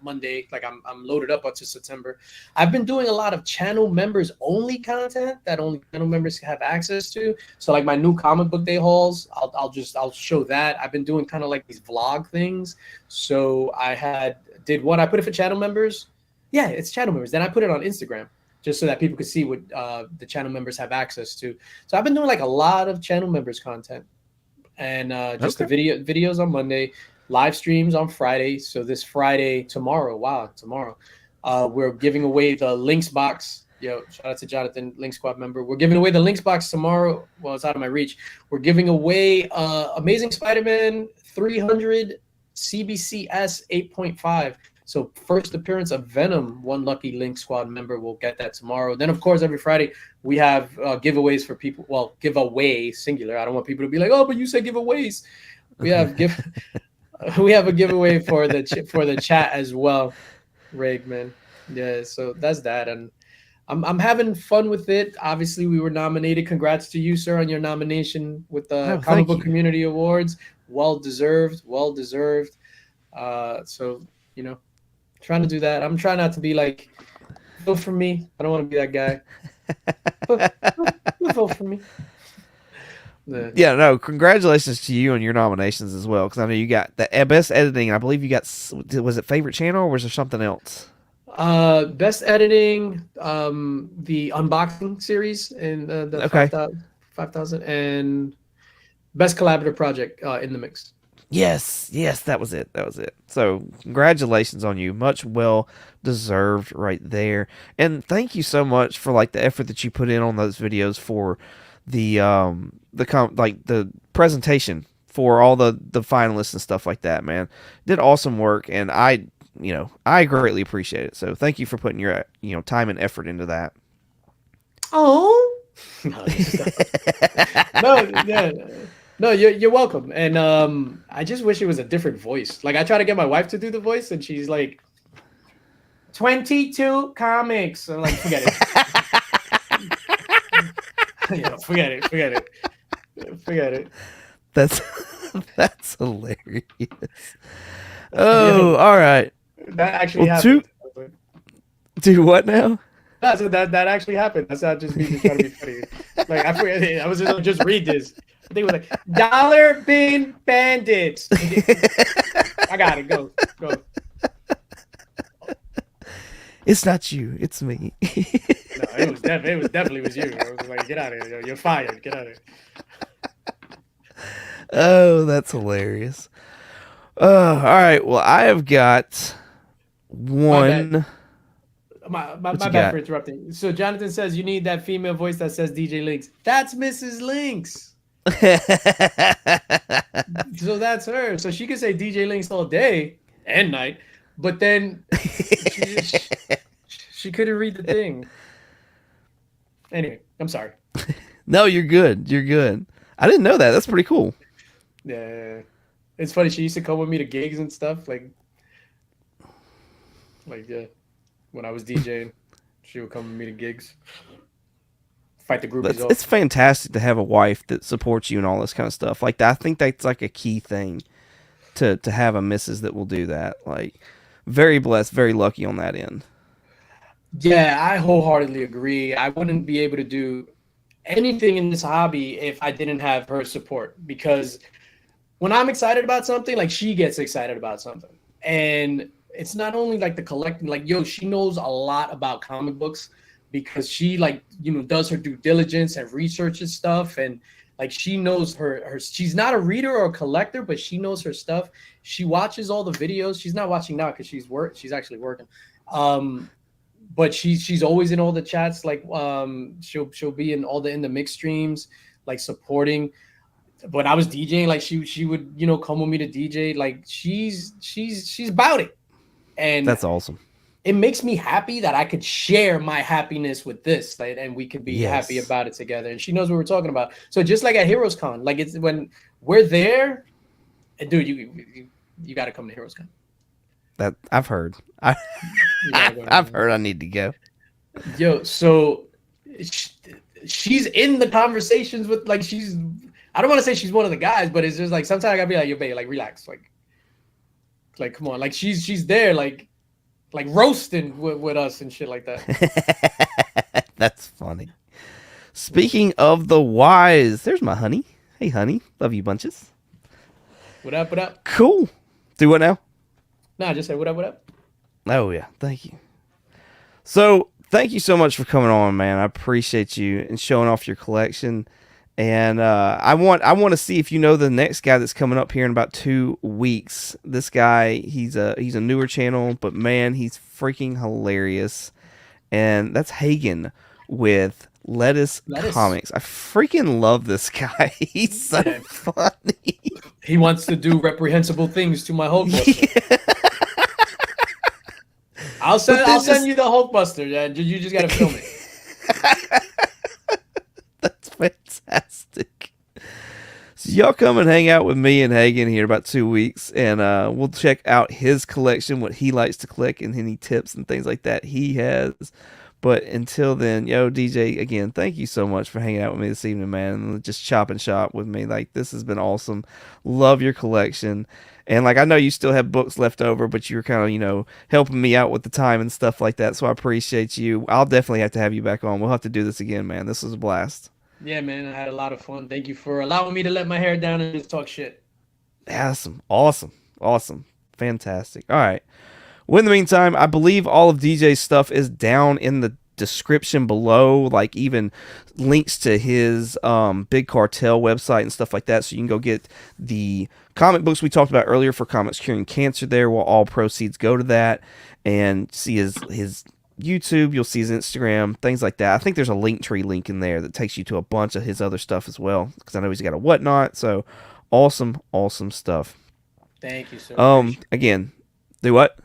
Monday. Like I'm loaded up until September. I've been doing a lot of channel members only content that only channel members have access to. So like my new comic book day hauls, I'll show that. I've been doing kind of like these vlog things. So I put it for channel members. Yeah, it's channel members. Then I put it on Instagram, just so that people could see what the channel members have access to. So I've been doing like a lot of channel members content, and just Okay. the videos on Monday, live streams on Friday. So this Friday, tomorrow, we're giving away the Links box. Yo, shout out to Jonathan, Link Squad member. We're giving away the Links box tomorrow. Well, it's out of my reach. We're giving away Amazing Spider-Man 300 CBCS 8.5. So first appearance of Venom, one lucky Link Squad member will get that tomorrow. Then, of course, every Friday we have giveaways for people. Well, giveaway singular. I don't want people to be like, "Oh, but you said giveaways." We have we have a giveaway for the chat as well, Rig, man. Yeah, so that's that, and I'm having fun with it. Obviously, we were nominated. Congrats to you, sir, on your nomination with the Oh, Comic thank Book you. Community Awards. Well deserved. Well deserved. So trying to do that. I'm trying not to be like, vote for me. I don't want to be that guy. But vote for me. Yeah. Yeah, no, congratulations to you on your nominations as well, because I know you got the best editing. I believe you got, was it favorite channel or was there something else? Best editing, the unboxing series in the Okay. 5,000 and best collaborative project in the mix. Yes, yes, that was it. That was it. So, congratulations on you. Much well deserved right there. And thank you so much for like the effort that you put in on those videos for like the presentation for all the finalists and stuff like that, man. Did awesome work and I greatly appreciate it. So, thank you for putting your time and effort into that. Oh. No, no, yeah. No, you're welcome. And I just wish it was a different voice. Like I try to get my wife to do the voice, and she's like, 22 comics. I'm like, forget it. Forget it. Forget it. That's hilarious. Oh, all right. That actually happened. Do what now? That actually happened. That's not just me just trying to be funny. Like I forget. I was just read this. I think it was like Dollar Bin Bandits. I got it. Go. It's not you. It's me. No, it definitely was you. I was like, get out of here. You're fired. Get out of here. Oh, that's hilarious. All right. Well, I have got one. My bad for interrupting. So Jonathan says you need that female voice that says DJ Linx. That's Mrs. Linx. So that's her. So she could say DJ Linx all day and night, but then she couldn't read the thing. Anyway, I'm sorry. No, you're good. You're good. I didn't know that. That's pretty cool. Yeah. It's funny. She used to come with me to gigs and stuff. Like yeah. When I was DJing, she would come with me to gigs. Fight the groupies off. It's fantastic to have a wife that supports you and all this kind of stuff. Like I think that's like a key thing to have a missus that will do that. Like very blessed, very lucky on that end. Yeah, I wholeheartedly agree. I wouldn't be able to do anything in this hobby if I didn't have her support, because when I'm excited about something, like she gets excited about something. And it's not only like the collecting, like, she knows a lot about comic books because she does her due diligence and researches stuff. And like, she knows her, she's not a reader or a collector, but she knows her stuff. She watches all the videos. She's not watching now because she's actually working. But she's always in all the chats. Like, she'll be in the mix streams, like supporting. When I was DJing, like she would, come with me to DJ. Like she's about it. And that's awesome. It makes me happy that I could share my happiness with this, and we could be happy about it together. And she knows what we're talking about. So just like at Heroes Con, like it's when we're there, and dude, you got to come to Heroes Con. That I've heard. I've heard I need to go. Yo, so she's in the conversations with, like, I don't want to say she's one of the guys, but it's just like sometimes I gotta be like, yo, babe, like relax, like come on, like she's there, like roasting with us and shit like that. That's funny. Speaking of the wise, there's my honey. Hey, honey, love you bunches. What up? What up? Cool. Do what now? No, just say what up? What up? Oh yeah, thank you. So thank you so much for coming on, man. I appreciate you and showing off your collection. And I want to see if you know the next guy that's coming up here in about 2 weeks. This guy, he's a newer channel, but man, he's freaking hilarious. And that's Hagen with Lettuce Comics. I freaking love this guy. He's so funny. He wants to do reprehensible things to my Hulkbuster. Yeah. I'll send you the Hulkbuster. Yeah, you just gotta film it. That's fantastic. So y'all come and hang out with me and Hagen here about 2 weeks, and we'll check out his collection, what he likes to collect, and any tips and things like that he has. But until then, DJ, again, thank you so much for hanging out with me this evening, man, and just chopping shop with me. Like, this has been awesome. Love your collection. And, like, I know you still have books left over, but you're kind of, helping me out with the time and stuff like that, so I appreciate you. I'll definitely have to have you back on. We'll have to do this again, man. This was a blast. Yeah, man, I had a lot of fun. Thank you for allowing me to let my hair down and just talk shit. Awesome. Fantastic. All right. Well, in the meantime, I believe all of DJ's stuff is down in the description below, like even links to his Big Cartel website and stuff like that, so you can go get the comic books we talked about earlier for Comics Curing Cancer. There will all proceeds go to that, and see his YouTube. You'll see his Instagram, things like that. I think there's a Linktree link in there that takes you to a bunch of his other stuff as well, because I know he's got a whatnot. So awesome stuff. Thank you so much. Again, do what?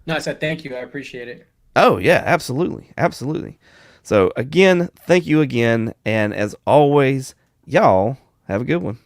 No, I said thank you. I appreciate it. Oh yeah, absolutely. So again, thank you again, and as always, y'all have a good one.